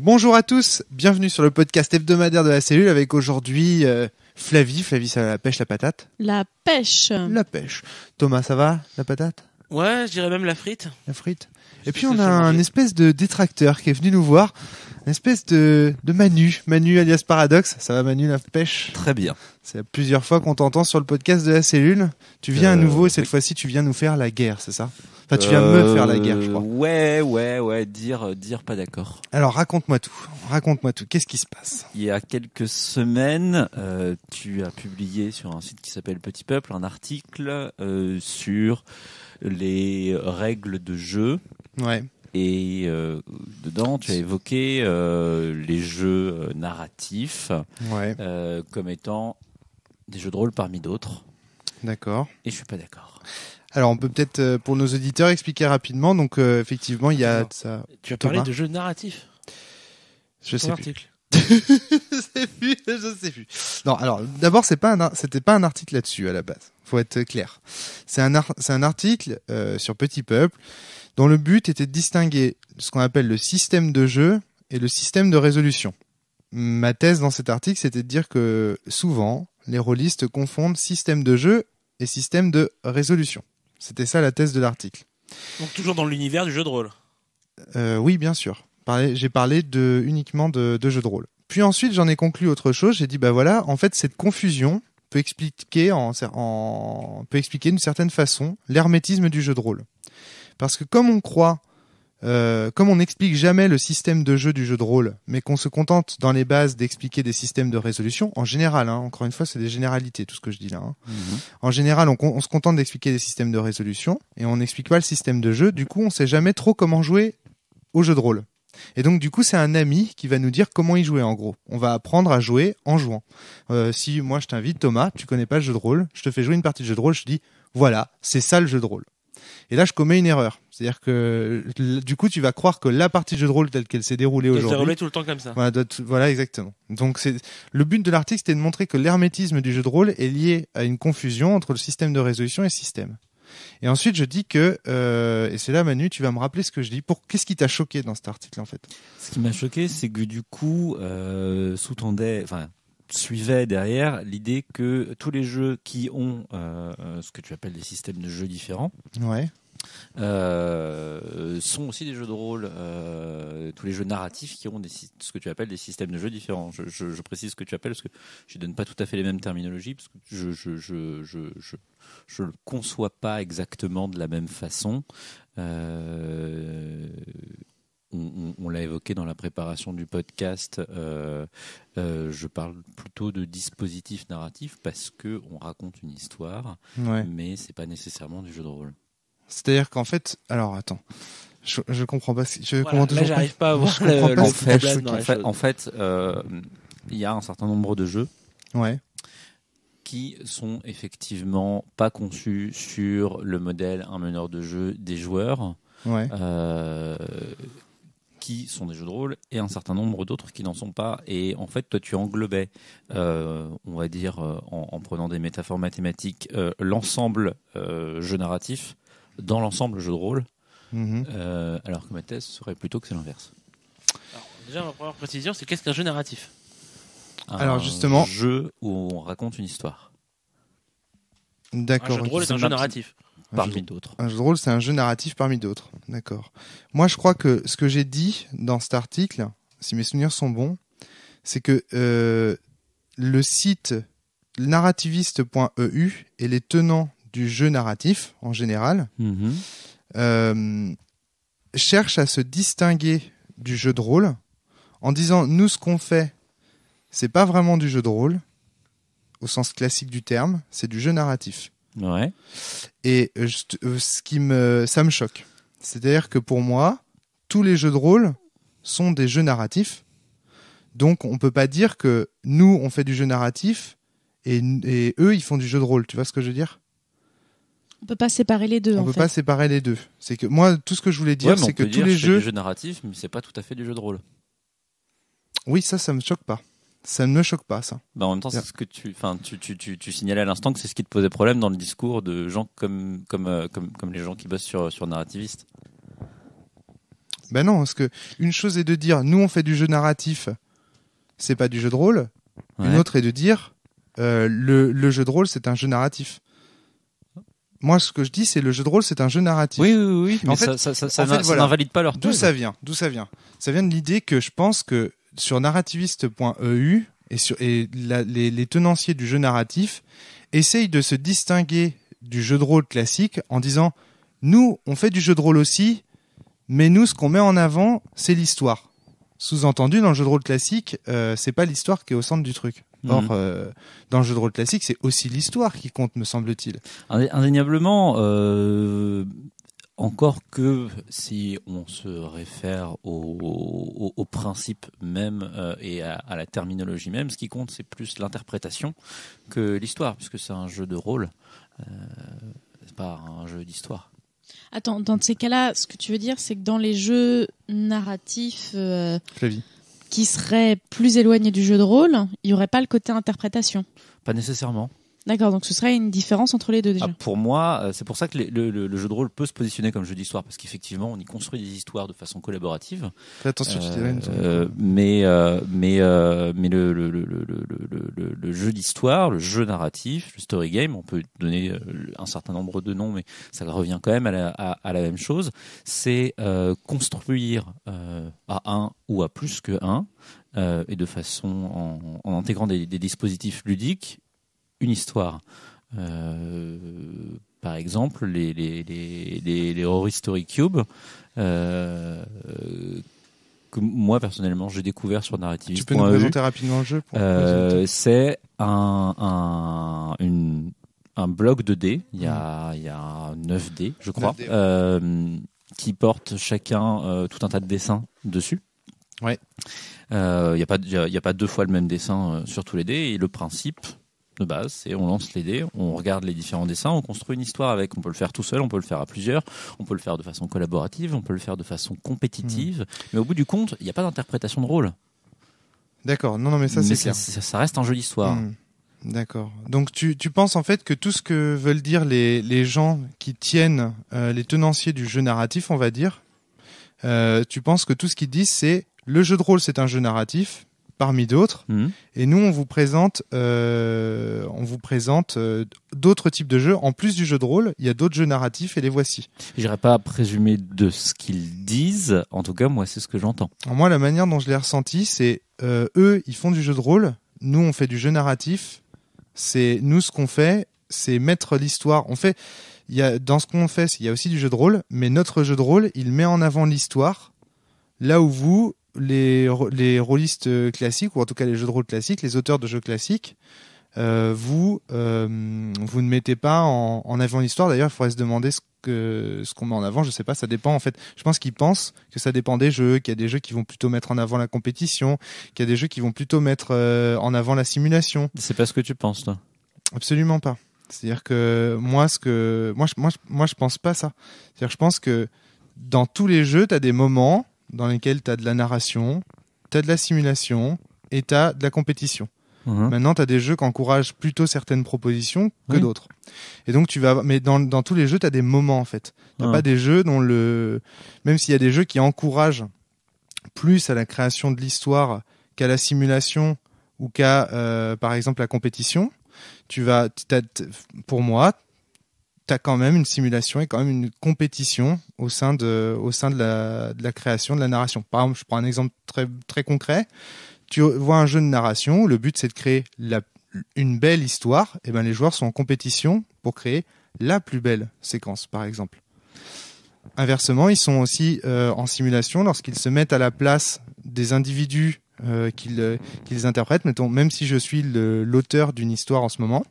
Bonjour à tous, bienvenue sur le podcast hebdomadaire de la cellule avec aujourd'hui Flavie, ça va la pêche, la patate. La pêche. La pêche. Thomas, ça va, la patate? Ouais, je dirais même la frite. La frite. Et puis on a un espèce de détracteur qui est venu nous voir, une espèce de Manu alias Paradoxe. Ça va Manu, la pêche? Très bien. C'est plusieurs fois qu'on t'entend sur le podcast de la cellule. Tu viens à nouveau et cette fois-ci tu viens nous faire la guerre, c'est ça? Enfin, tu viens me faire la guerre, je crois. Ouais, dire pas d'accord. Alors raconte-moi tout. Qu'est-ce qui se passe? Il y a quelques semaines, tu as publié sur un site qui s'appelle Petit Peuple un article sur les règles de jeu. Ouais. Et dedans, tu as évoqué les jeux narratifs comme étant des jeux de rôle parmi d'autres. D'accord. Et je suis pas d'accord. Alors, on peut peut-être, pour nos auditeurs, expliquer rapidement. Donc, effectivement, il y a ça. Tu as parlé de jeux narratifs. Je sais plus. Article. Je sais plus. Non, alors, d'abord, c'était pas un article là-dessus, à la base. Faut être clair. C'est un article, sur Petit Peuple, dont le but était de distinguer ce qu'on appelle le système de jeu et le système de résolution. Ma thèse dans cet article, c'était de dire que, souvent, les rôlistes confondent système de jeu et système de résolution. C'était ça la thèse de l'article. Donc toujours dans l'univers du jeu de rôle. Oui, bien sûr. J'ai parlé uniquement de jeux de rôle. Puis ensuite, j'en ai conclu autre chose. J'ai dit, bah voilà, en fait, cette confusion peut expliquer d'une certaine façon l'hermétisme du jeu de rôle. Parce que comme on n'explique jamais le système de jeu du jeu de rôle, mais qu'on se contente dans les bases d'expliquer des systèmes de résolution, en général, encore une fois, c'est des généralités, tout ce que je dis là. En général, on se contente d'expliquer des systèmes de résolution, et on n'explique pas le système de jeu, du coup, on sait jamais trop comment jouer au jeu de rôle. Et donc, du coup, c'est un ami qui va nous dire comment y jouer, en gros. On va apprendre à jouer en jouant. Si moi, je t'invite, Thomas, tu connais pas le jeu de rôle, je te fais jouer une partie de jeu de rôle, je te dis, voilà, c'est ça le jeu de rôle. Et là, je commets une erreur. C'est-à-dire que, du coup, tu vas croire que la partie de jeu de rôle telle qu'elle s'est déroulée aujourd'hui. Elle s'est déroulée tout le temps comme ça. Voilà, exactement. Donc, le but de l'article, c'était de montrer que l'hermétisme du jeu de rôle est lié à une confusion entre le système de résolution et le système. Et ensuite, je dis que, et c'est là, Manu, tu vas me rappeler ce que je dis. Qu'est-ce qui t'a choqué dans cet article, en fait? Ce qui m'a choqué, c'est que du coup, suivait derrière l'idée que tous les jeux qui ont ce que tu appelles des systèmes de jeux différents sont aussi des jeux de rôle. Tous les jeux narratifs qui ont ce que tu appelles des systèmes de jeux différents. Je précise ce que tu appelles parce que je donne pas tout à fait les mêmes terminologies parce que je le conçois pas exactement de la même façon. On l'a évoqué dans la préparation du podcast. Je parle plutôt de dispositif narratif parce que on raconte une histoire, mais c'est pas nécessairement du jeu de rôle. C'est-à-dire qu'en fait, alors attends, je comprends pas. J'arrive pas à voir En fait, il y a un certain nombre de jeux. Qui sont effectivement pas conçus sur le modèle un meneur de jeu des joueurs. Qui sont des jeux de rôle et un certain nombre d'autres qui n'en sont pas. Et en fait, toi, tu englobais, on va dire, en prenant des métaphores mathématiques, l'ensemble jeu narratif dans l'ensemble jeu de rôle, alors que ma thèse serait plutôt que c'est l'inverse. Alors, déjà, ma première précision, c'est qu'est-ce qu'un jeu narratif? Alors justement, un jeu où on raconte une histoire. D'accord. Un jeu de rôle est un jeu narratif. Parmi d'autres. Un jeu de rôle, c'est un jeu narratif parmi d'autres. D'accord. Moi, je crois que ce que j'ai dit dans cet article, si mes souvenirs sont bons, c'est que le site narrativiste.eu et les tenants du jeu narratif, en général, cherchent à se distinguer du jeu de rôle en disant, nous, ce qu'on fait, c'est pas vraiment du jeu de rôle, au sens classique du terme, c'est du jeu narratif. Et ça me choque. C'est-à-dire que pour moi, tous les jeux de rôle sont des jeux narratifs. Donc, on peut pas dire que nous, on fait du jeu narratif et eux, ils font du jeu de rôle. Tu vois ce que je veux dire? On peut pas séparer les deux. On peut pas séparer les deux. C'est que moi, tout ce que je voulais dire, c'est que tous les jeux. C'est du jeu narratif, mais c'est pas tout à fait du jeu de rôle. Oui, ça me choque pas. Ça ne me choque pas, ça. En même temps, c'est ce que tu signalais à l'instant que c'est ce qui te posait problème dans le discours de gens comme les gens qui bossent sur narrativiste. Ben non, parce que une chose est de dire nous on fait du jeu narratif, c'est pas du jeu de rôle. Ouais. Une autre est de dire le jeu de rôle c'est un jeu narratif. Moi, ce que je dis, c'est le jeu de rôle, c'est un jeu narratif. Oui. En Mais fait, ça voilà. n'invalide pas leur D'où thèse. ça vient Ça vient de l'idée que je pense que sur narrativiste.eu et les tenanciers du jeu narratif essayent de se distinguer du jeu de rôle classique en disant nous, on fait du jeu de rôle aussi, mais nous, ce qu'on met en avant, c'est l'histoire. Sous-entendu, dans le jeu de rôle classique, c'est pas l'histoire qui est au centre du truc. Or, dans le jeu de rôle classique, c'est aussi l'histoire qui compte, me semble-t-il. Indéniablement, encore que si on se réfère au principe même et à la terminologie même, ce qui compte, c'est plus l'interprétation que l'histoire, puisque c'est un jeu de rôle, c'est pas un jeu d'histoire. Attends, dans ces cas-là, ce que tu veux dire, c'est que dans les jeux narratifs qui seraient plus éloignés du jeu de rôle, il n'y aurait pas le côté interprétation. Pas nécessairement. D'accord, donc ce serait une différence entre les deux déjà. Pour moi, c'est pour ça que le jeu de rôle peut se positionner comme jeu d'histoire, parce qu'effectivement, on y construit des histoires de façon collaborative. Fais attention, tu dirais mais le jeu d'histoire, le jeu narratif, le story game, on peut donner un certain nombre de noms, mais ça revient quand même à la même chose. C'est construire à un ou à plus que un, et de façon en intégrant des dispositifs ludiques, une histoire. Par exemple, les Horror Story Cube, que moi personnellement j'ai découvert sur Narrativist. Tu peux nous présenter rapidement le jeu c'est un bloc de dés, il y a 9 dés, je crois, 9 dés. Qui portent chacun tout un tas de dessins dessus. Ouais. Il y a pas 2 fois le même dessin sur tous les dés, et le principe de base, c'est on lance les dés, on regarde les différents dessins, on construit une histoire avec. On peut le faire tout seul, on peut le faire à plusieurs, on peut le faire de façon collaborative, on peut le faire de façon compétitive, mais au bout du compte, il n'y a pas d'interprétation de rôle. D'accord, non mais ça c'est clair. Ça reste un jeu d'histoire. D'accord. Donc tu penses en fait que tout ce que veulent dire les gens qui tiennent les tenanciers du jeu narratif, on va dire, tu penses que tout ce qu'ils disent c'est le jeu de rôle c'est un jeu narratif parmi d'autres, et nous on vous présente d'autres types de jeux en plus du jeu de rôle. Il y a d'autres jeux narratifs et les voici. J'irais pas présumer de ce qu'ils disent. En tout cas, moi c'est ce que j'entends. Alors moi la manière dont je l'ai ressenti, c'est eux ils font du jeu de rôle, nous on fait du jeu narratif. C'est nous ce qu'on fait, c'est mettre l'histoire. Dans ce qu'on fait, il y a aussi du jeu de rôle, mais notre jeu de rôle il met en avant l'histoire. Là où vous les rôlistes classiques, ou en tout cas les jeux de rôle classiques, les auteurs de jeux classiques, vous ne mettez pas en avant l'histoire. D'ailleurs, il faudrait se demander ce qu'on met en avant. Je sais pas, ça dépend en fait. Je pense qu'ils pensent que ça dépend des jeux, qu'il y a des jeux qui vont plutôt mettre en avant la compétition, qu'il y a des jeux qui vont plutôt mettre en avant la simulation. C'est pas ce que tu penses, toi? Absolument pas. C'est-à-dire que moi je pense pas ça. C'est-à-dire que je pense que dans tous les jeux, tu as des moments dans lesquels tu as de la narration, tu as de la simulation et tu as de la compétition. Maintenant, tu as des jeux qui encouragent plutôt certaines propositions que d'autres. Et donc, mais dans tous les jeux, tu as des moments, en fait. Tu n'as pas des jeux dont même s'il y a des jeux qui encouragent plus à la création de l'histoire qu'à la simulation ou qu'à, par exemple, la compétition, pour moi, t'as quand même une simulation et quand même une compétition au sein de la création de la narration. Par exemple, je prends un exemple très, très concret. Tu vois un jeu de narration où le but c'est de créer une belle histoire, et ben les joueurs sont en compétition pour créer la plus belle séquence, par exemple. Inversement, ils sont aussi en simulation lorsqu'ils se mettent à la place des individus qu'ils interprètent. Mettons, même si je suis l'auteur d'une histoire en ce moment,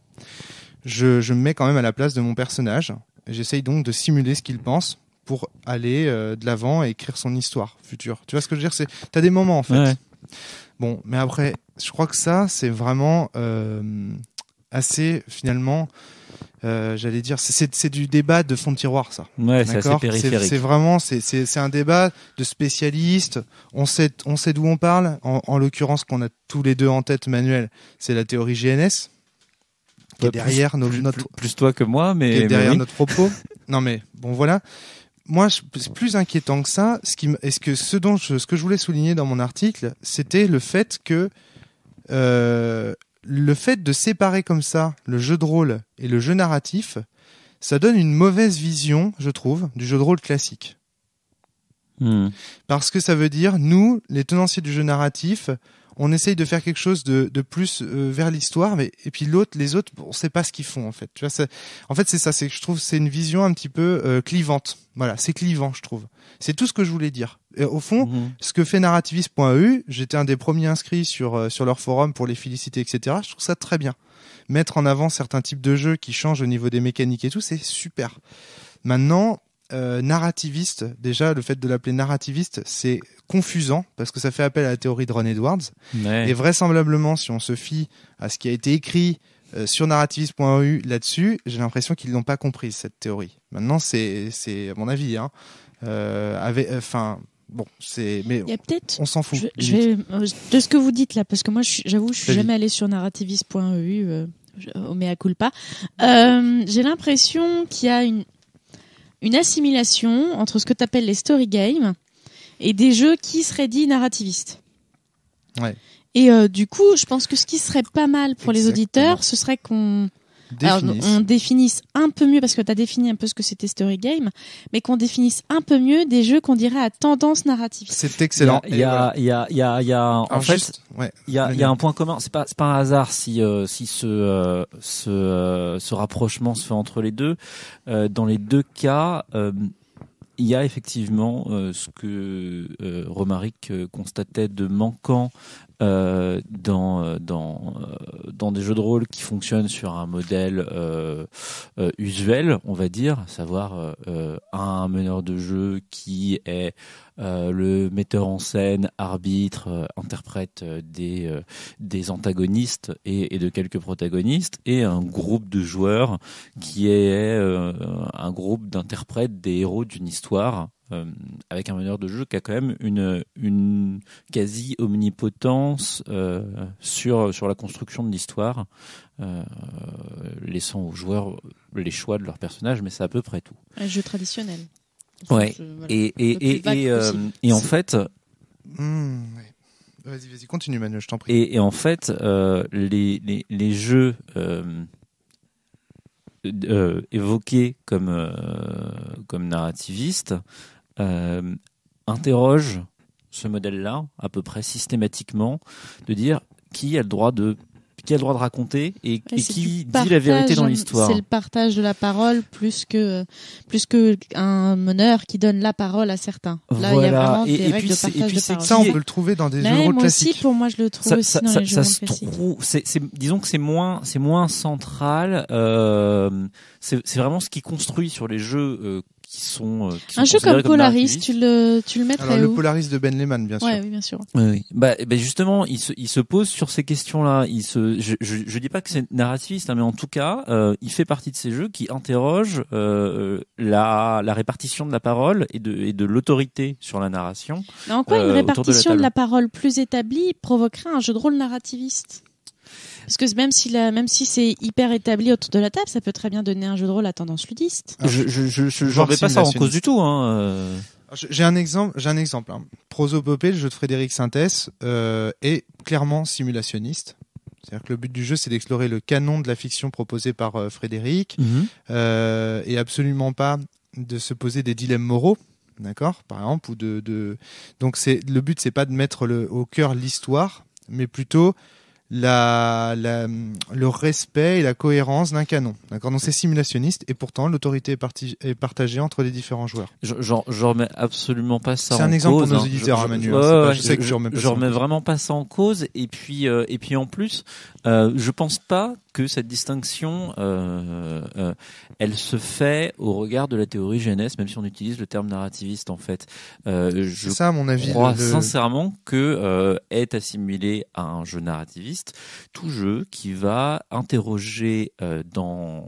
je me mets quand même à la place de mon personnage. J'essaye donc de simuler ce qu'il pense pour aller de l'avant et écrire son histoire future. Tu vois ce que je veux dire? T'as des moments en fait. Ouais. Bon, mais après, je crois que ça, c'est vraiment assez finalement. J'allais dire, c'est du débat de fond de tiroir, ça. Ouais, c'est assez périphérique. C'est vraiment, c'est un débat de spécialistes. On sait d'où on parle. En l'occurrence, qu'on a tous les deux en tête, Manuel, c'est la théorie GNS. Qui est derrière plus toi que moi, mais qui est derrière oui. notre propos. Non mais bon voilà. moi, c'est plus inquiétant que ça. Ce que je voulais souligner dans mon article, c'était le fait que le fait de séparer comme ça le jeu de rôle et le jeu narratif, ça donne une mauvaise vision, je trouve, du jeu de rôle classique. Parce que ça veut dire, nous, les tenanciers du jeu narratif, on essaye de faire quelque chose de plus vers l'histoire, et puis les autres, on sait pas ce qu'ils font en fait. Tu vois, en fait c'est ça, c'est que je trouve c'est une vision un petit peu clivante. Voilà, c'est clivant, je trouve. C'est tout ce que je voulais dire. Et au fond, ce que fait narrativiste.eu, j'étais un des premiers inscrits sur leur forum pour les féliciter, etc. Je trouve ça très bien. Mettre en avant certains types de jeux qui changent au niveau des mécaniques et tout, c'est super. Maintenant, narrativiste, déjà le fait de l'appeler narrativiste, c'est confusant parce que ça fait appel à la théorie de Ron Edwards. Ouais. Et vraisemblablement, si on se fie à ce qui a été écrit sur narrativiste.eu là-dessus, j'ai l'impression qu'ils l'ont pas compris cette théorie. Maintenant, c'est à mon avis, hein. Bon, mais il y a peut-être, on s'en fout. Je vais de ce que vous dites là, parce que moi, j'avoue, je suis jamais allée sur narrativiste.eu, au mea culpa. J'ai l'impression qu'il y a une assimilation entre ce que tu appelles les story games et des jeux qui seraient dits narrativistes. Ouais. Et du coup, je pense que ce qui serait pas mal pour les auditeurs, ce serait qu'on définisse un peu mieux, parce que tu as défini un peu ce que c'était story game, mais qu'on définisse un peu mieux des jeux qu'on dirait à tendance narrativiste. C'est excellent. Il y a un point commun. C'est pas un hasard si ce rapprochement se fait entre les deux. Dans les deux cas, il y a effectivement ce que Romaric constatait de manquant dans des jeux de rôle qui fonctionnent sur un modèle usuel, on va dire, à savoir un meneur de jeu qui est le metteur en scène, arbitre, interprète des antagonistes et de quelques protagonistes, et un groupe de joueurs qui est un groupe d'interprètes des héros d'une histoire, avec un meneur de jeu qui a quand même une quasi omnipotence sur la construction de l'histoire, laissant aux joueurs les choix de leur personnage, mais c'est à peu près tout. Un jeu traditionnel. Ouais. Et en fait, vas-y, continue Manu, je t'en prie. Et en fait, les jeux évoqués comme narrativistes interrogent ce modèle-là à peu près systématitement, de dire qui a le droit de raconter et qui dit la vérité dans l'histoire. C'est le partage de la parole plus que un meneur qui donne la parole à certains. Là, il y a vraiment des règles de partage de parole. Ça, on peut le trouver dans des jeux de rôle classiques. Moi aussi, pour moi, je le trouve aussi dans les jeux de rôle classiques. Disons que c'est moins central. C'est vraiment ce qui construit sur les jeux qui sont un jeu comme Polaris, tu le mettrais alors, où? Le Polaris de Ben Lehman, bien sûr. Oui, bien sûr. Oui. Bah justement, il se pose sur ces questions-là. Je dis pas que c'est narrativiste, hein, mais en tout cas, il fait partie de ces jeux qui interrogent la répartition de la parole et de l'autorité sur la narration. Mais en quoi une répartition de la parole plus établie provoquerait un jeu de rôle narrativiste? Parce que même si c'est hyper établi autour de la table, ça peut très bien donner un jeu de rôle à tendance ludiste. Je remets pas ça en cause du tout. J'ai un exemple. Hein. Prosopopée, le jeu de Frédéric Sintès, est clairement simulationniste. C'est-à-dire que le but du jeu, c'est d'explorer le canon de la fiction proposée par Frédéric, et absolument pas de se poser des dilemmes moraux. D'accord, par exemple, ou donc le but, c'est pas de mettre au cœur l'histoire, mais plutôt le respect et la cohérence d'un canon. D'accord, donc c'est simulationniste et pourtant l'autorité est partagée entre les différents joueurs. Je remets absolument pas ça en cause. C'est un exemple pour nos auditeurs, Emmanuel. Je remets vraiment pas ça en cause. Et puis en plus, je pense pas que cette distinction, elle se fait au regard de la théorie jeunesse, même si on utilise le terme narrativiste en fait. C'est ça, à mon avis. Je crois sincèrement que est assimilé à un jeu narrativiste tout jeu qui va interroger dans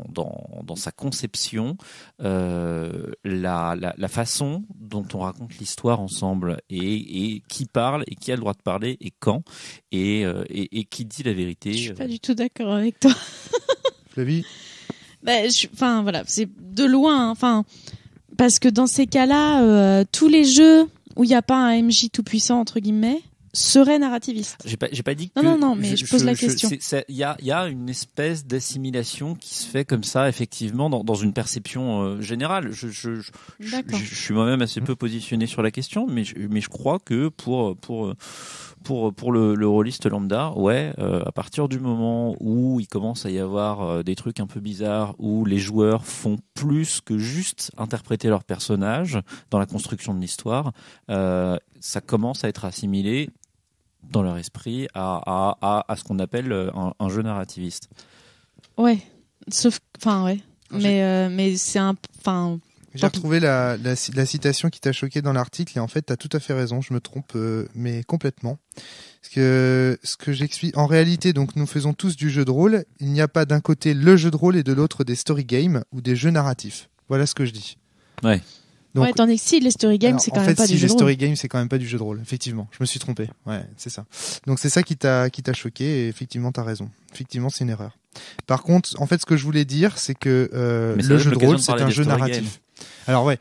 sa conception la façon dont on raconte l'histoire ensemble et qui parle et qui a le droit de parler et quand et qui dit la vérité. Je suis pas du tout d'accord avec toi. Flavie. Voilà, c'est de loin. Parce que dans ces cas-là, tous les jeux où il n'y a pas un MJ tout puissant entre guillemets seraient narrativistes. J'ai pas dit que. Non, mais je pose la question. Il y a une espèce d'assimilation qui se fait comme ça, effectivement, dans une perception générale. Je suis moi-même assez peu positionné sur la question, mais je crois que pour le rôliste lambda, à partir du moment où il commence à y avoir des trucs un peu bizarres, où les joueurs font plus que juste interpréter leur personnage dans la construction de l'histoire, ça commence à être assimilé dans leur esprit à ce qu'on appelle un jeu narrativiste. Ouais, mais c'est un, J'ai retrouvé la citation qui t'a choqué dans l'article et en fait t'as tout à fait raison, je me trompe mais complètement. Parce que ce que j'explique, en réalité donc nous faisons tous du jeu de rôle, il n'y a pas d'un côté le jeu de rôle et de l'autre des story games ou des jeux narratifs. Voilà ce que je dis. Ouais. Donc, tandis que si les story games c'est quand même pas du jeu de rôle. Les story games c'est quand même pas du jeu de rôle. Effectivement, je me suis trompé. Ouais, c'est ça. Donc c'est ça qui t'a choqué et effectivement t'as raison. Effectivement c'est une erreur. Par contre, en fait ce que je voulais dire c'est que le jeu de rôle c'est un jeu narratif. Alors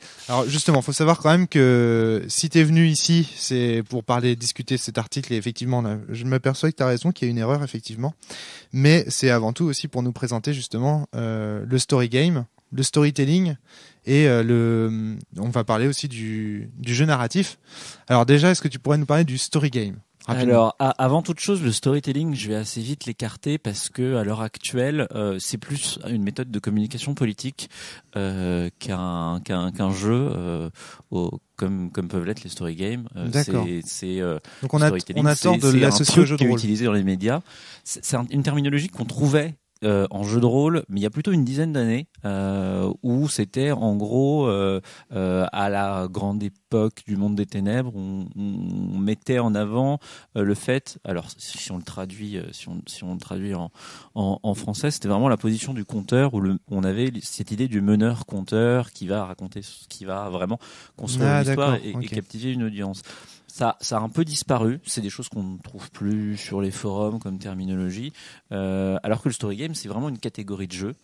justement, faut savoir quand même que si t'es venu ici, c'est pour discuter de cet article et effectivement, je m'aperçois que t'as raison, qu'il y a une erreur effectivement, mais c'est avant tout aussi pour nous présenter justement le story game, le storytelling et on va parler aussi du jeu narratif. Alors déjà, est-ce que tu pourrais nous parler du story game ? Alors, avant toute chose, le storytelling, je vais assez vite l'écarter parce que à l'heure actuelle, c'est plus une méthode de communication politique qu'un jeu, comme peuvent l'être les story games. D'accord. Donc on a tort de l'associer au jeu de rôle. Qui est utilisé dans les médias. C'est une terminologie qu'on trouvait en jeu de rôle, mais il y a plutôt une dizaine d'années, où c'était en gros à la grande époque du monde des ténèbres, on mettait en avant le fait, alors si on le traduit, si on le traduit en français, c'était vraiment la position du conteur où on avait cette idée du meneur-conteur qui va raconter, qui va vraiment construire une histoire et captiver une audience. Ça a un peu disparu. C'est des choses qu'on ne trouve plus sur les forums comme terminologie. Alors que le story game, c'est vraiment une catégorie de jeu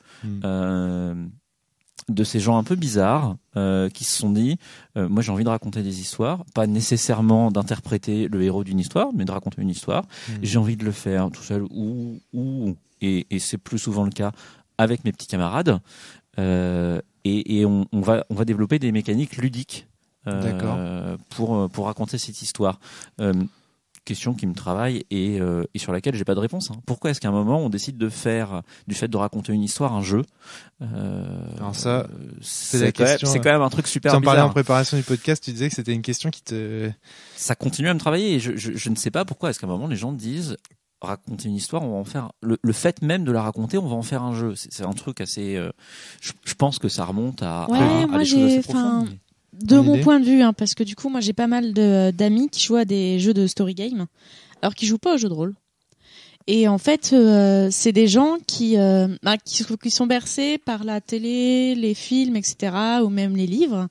de ces gens un peu bizarres qui se sont dit moi j'ai envie de raconter des histoires, pas nécessairement d'interpréter le héros d'une histoire, mais de raconter une histoire. J'ai envie de le faire tout seul et c'est plus souvent le cas avec mes petits camarades. Et on va développer des mécaniques ludiques. Pour raconter cette histoire. Question qui me travaille et sur laquelle j'ai pas de réponse. Pourquoi est-ce qu'à un moment on décide de faire du fait de raconter une histoire un jeu Alors ça, c'est quand même un truc super bizarre. Tu en parlais en préparation du podcast, tu disais que c'était une question qui te... Ça continue à me travailler et je ne sais pas pourquoi est-ce qu'à un moment les gens disent raconter une histoire, on va en faire le fait même de la raconter, on va en faire un jeu. C'est un truc assez... je pense que ça remonte à des choses assez profondes. De mon point de vue, parce que du coup, moi, j'ai pas mal d'amis qui jouent à des jeux de story game, alors qu'ils jouent pas aux jeux de rôle. Et en fait, c'est des gens qui sont bercés par la télé, les films, etc., ou même les livres.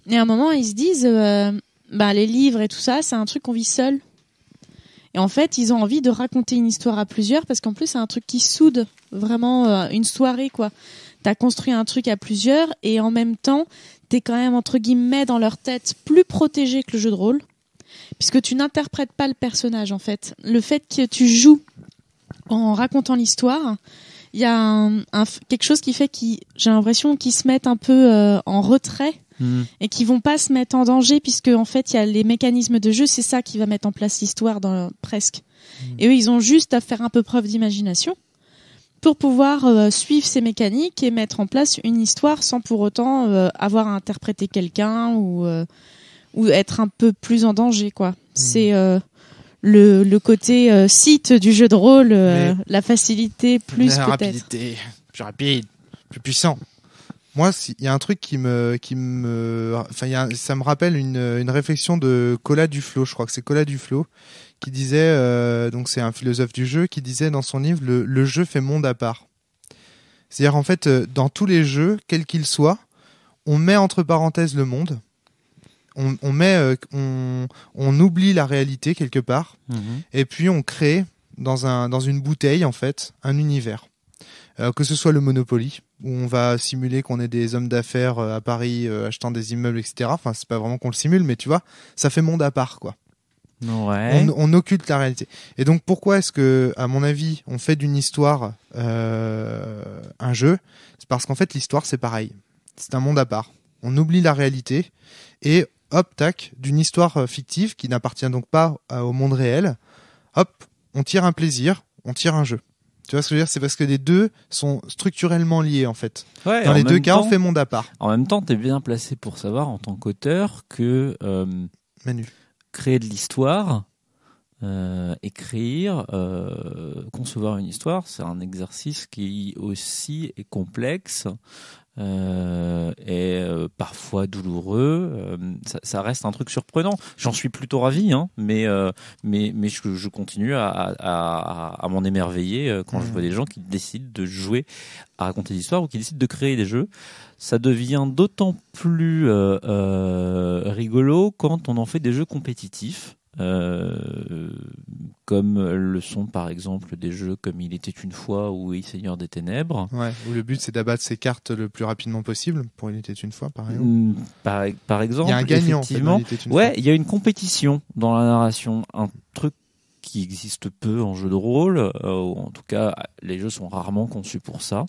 Et à un moment, ils se disent, les livres et tout ça, c'est un truc qu'on vit seul. Et en fait, ils ont envie de raconter une histoire à plusieurs, parce qu'en plus, c'est un truc qui soude vraiment une soirée, quoi. T'as construit un truc à plusieurs, et en même temps, t'es quand même, entre guillemets, dans leur tête, plus protégé que le jeu de rôle, puisque tu n'interprètes pas le personnage, en fait. Le fait que tu joues en racontant l'histoire, il y a quelque chose qui fait j'ai l'impression qu'ils se mettent un peu en retrait, et qu'ils vont pas se mettre en danger, puisque, en fait, il y a les mécanismes de jeu, c'est ça qui va mettre en place l'histoire, presque. Et eux, ils ont juste à faire un peu preuve d'imagination pour pouvoir suivre ces mécaniques et mettre en place une histoire sans pour autant avoir à interpréter quelqu'un ou être un peu plus en danger, quoi. C'est le côté site du jeu de rôle, la facilité plus peut-être. La rapidité, plus rapide, plus puissant. Moi, il y a un truc ça me rappelle une réflexion de Colas Duflo, je crois que c'est Colas Duflo, qui disait, donc c'est un philosophe du jeu, qui disait dans son livre, le jeu fait monde à part. C'est-à-dire, en fait, dans tous les jeux, quels qu'ils soient, on met entre parenthèses le monde, on oublie la réalité quelque part, et puis on crée dans une bouteille, en fait, un univers. Que ce soit le Monopoly, où on va simuler qu'on est des hommes d'affaires à Paris achetant des immeubles, etc. Enfin, c'est pas vraiment qu'on le simule, mais tu vois, ça fait monde à part, quoi. Ouais. On occulte la réalité. Et donc, pourquoi est-ce que, à mon avis, on fait d'une histoire un jeu? C'est parce qu'en fait, l'histoire, c'est pareil. C'est un monde à part. On oublie la réalité et hop, tac, d'une histoire fictive qui n'appartient donc pas au monde réel, hop, on tire un plaisir, on tire un jeu. Tu vois ce que je veux dire? C'est parce que les deux sont structurellement liés, en fait. Ouais, dans les deux cas, on fait monde à part. En même temps, t'es bien placé pour savoir, en tant qu'auteur, que Manu. Créer de l'histoire, écrire, concevoir une histoire, c'est un exercice qui aussi est complexe et parfois douloureux. Ça reste un truc surprenant. J'en suis plutôt ravi, hein, mais je continue à m'en émerveiller quand je vois des gens qui décident de jouer à raconter des histoires ou qui décident de créer des jeux. Ça devient d'autant plus rigolo quand on en fait des jeux compétitifs. Comme le sont par exemple des jeux comme Il était une fois ou Oui Seigneur des Ténèbres. Ouais, où le but c'est d'abattre ses cartes le plus rapidement possible pour Il était une fois par exemple. Par exemple, il y a un gagnant. Effectivement, en fait, fois. Il y a une compétition dans la narration, un truc qui existe peu en jeu de rôle, ou en tout cas les jeux sont rarement conçus pour ça.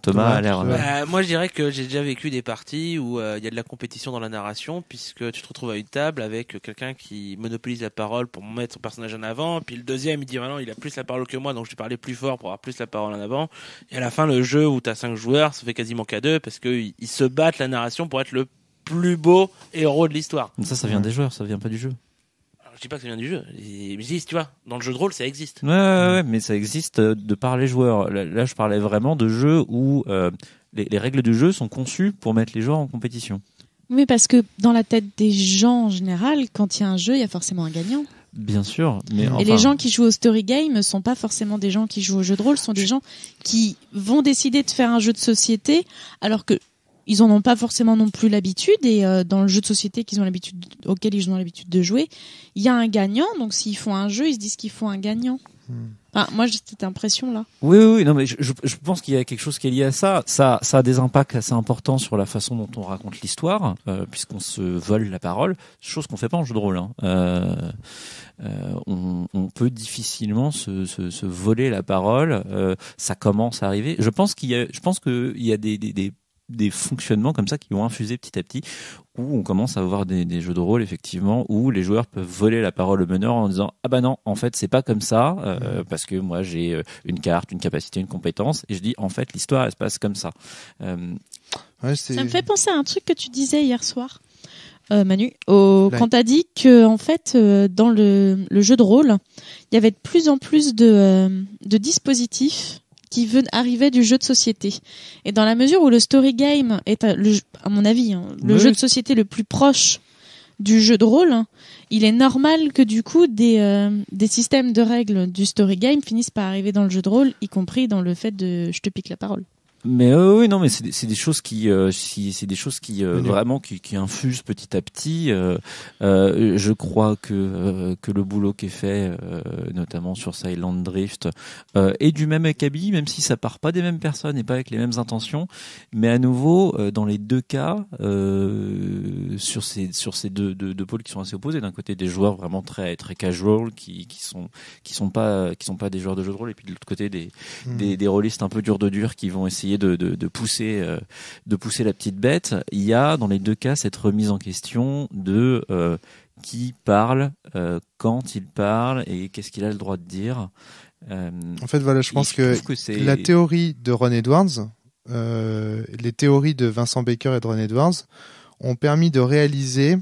Thomas a l'air. Moi, je dirais que j'ai déjà vécu des parties où il y a de la compétition dans la narration, puisque tu te retrouves à une table avec quelqu'un qui monopolise la parole pour mettre son personnage en avant, puis le deuxième il dit non, il a plus la parole que moi, donc je vais parler plus fort pour avoir plus la parole en avant. Et à la fin, le jeu où t'as 5 joueurs, ça fait quasiment qu'à 2 parce que ils se battent la narration pour être le plus beau héros de l'histoire. Ça vient des joueurs, ça vient pas du jeu. Je dis pas que ça vient du jeu. Mais tu vois, dans le jeu de rôle, ça existe. Ouais, mais ça existe de par les joueurs. Là, je parlais vraiment de jeux où les règles du jeu sont conçues pour mettre les joueurs en compétition. Oui, parce que dans la tête des gens en général, quand il y a un jeu, il y a forcément un gagnant. Bien sûr, mais et les gens qui jouent au story game sont pas forcément des gens qui jouent au jeu de rôle, sont des gens qui vont décider de faire un jeu de société, alors que ils en ont pas forcément non plus l'habitude, et dans le jeu de société auquel ils ont l'habitude de jouer, il y a un gagnant, donc s'ils font un jeu, ils se disent qu'ils font un gagnant. Enfin, moi, j'ai cette impression-là. Oui, non, mais je pense qu'il y a quelque chose qui est lié à ça. Ça a des impacts assez importants sur la façon dont on raconte l'histoire, puisqu'on se vole la parole, chose qu'on fait pas en jeu de rôle. On peut difficilement se voler la parole. Ça commence à arriver. Je pense qu'il y a des fonctionnements comme ça qui vont infuser petit à petit, où on commence à avoir des jeux de rôle effectivement où les joueurs peuvent voler la parole au meneur en disant ah bah non, en fait c'est pas comme ça, parce que moi j'ai une carte, une capacité, une compétence, et je dis en fait l'histoire elle se passe comme ça. Ça me fait penser à un truc que tu disais hier soir, Manu, quand t'as dit que en fait dans le jeu de rôle il y avait de plus en plus de dispositifs qui arrivait du jeu de société. Et dans la mesure où le story game est, à mon avis, le jeu de société le plus proche du jeu de rôle, il est normal que du coup des systèmes de règles du story game finissent par arriver dans le jeu de rôle, y compris dans le fait de je te pique la parole. Mais oui, non, mais c'est des choses qui vraiment qui infusent petit à petit. Je crois que le boulot qui est fait, notamment sur Silent Drift, est du même acabit, même si ça part pas des mêmes personnes et pas avec les mêmes intentions. Mais à nouveau, dans les deux cas, sur ces deux pôles qui sont assez opposés. D'un côté, des joueurs vraiment très très casual qui sont pas des joueurs de jeu de rôle, et puis de l'autre côté des rôlistes un peu dur de dur qui vont essayer de pousser la petite bête. Il y a dans les deux cas cette remise en question de qui parle, quand il parle et qu'est-ce qu'il a le droit de dire. En fait, voilà, je pense que la théorie de Ron Edwards, les théories de Vincent Baker et de Ron Edwards ont permis de réaliser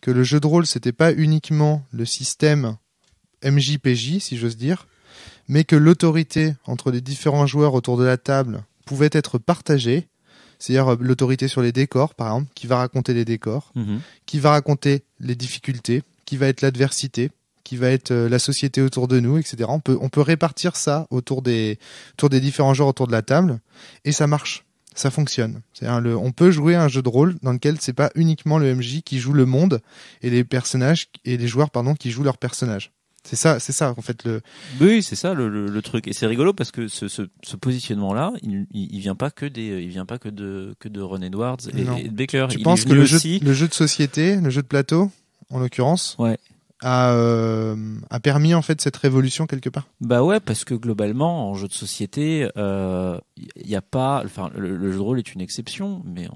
que le jeu de rôle, c'était pas uniquement le système MJPJ, si j'ose dire, mais que l'autorité entre les différents joueurs autour de la table pouvait être partagée, c'est-à-dire l'autorité sur les décors, par exemple, qui va raconter les décors, qui va raconter les difficultés, qui va être l'adversité, qui va être la société autour de nous, etc. On peut répartir ça autour des différents joueurs autour de la table, et ça marche, ça fonctionne. On peut jouer un jeu de rôle dans lequel c'est pas uniquement le MJ qui joue le monde et les personnages et les joueurs qui jouent leurs personnages. C'est ça en fait Oui, c'est ça le truc. Et c'est rigolo parce que ce positionnement-là, il vient pas que de Ron Edwards et de Beckler. Tu penses que le jeu de société, le jeu de plateau, en l'occurrence, ouais, a permis en fait cette révolution quelque part? Bah ouais, parce que globalement en jeu de société, il y a pas, enfin le jeu de rôle est une exception, mais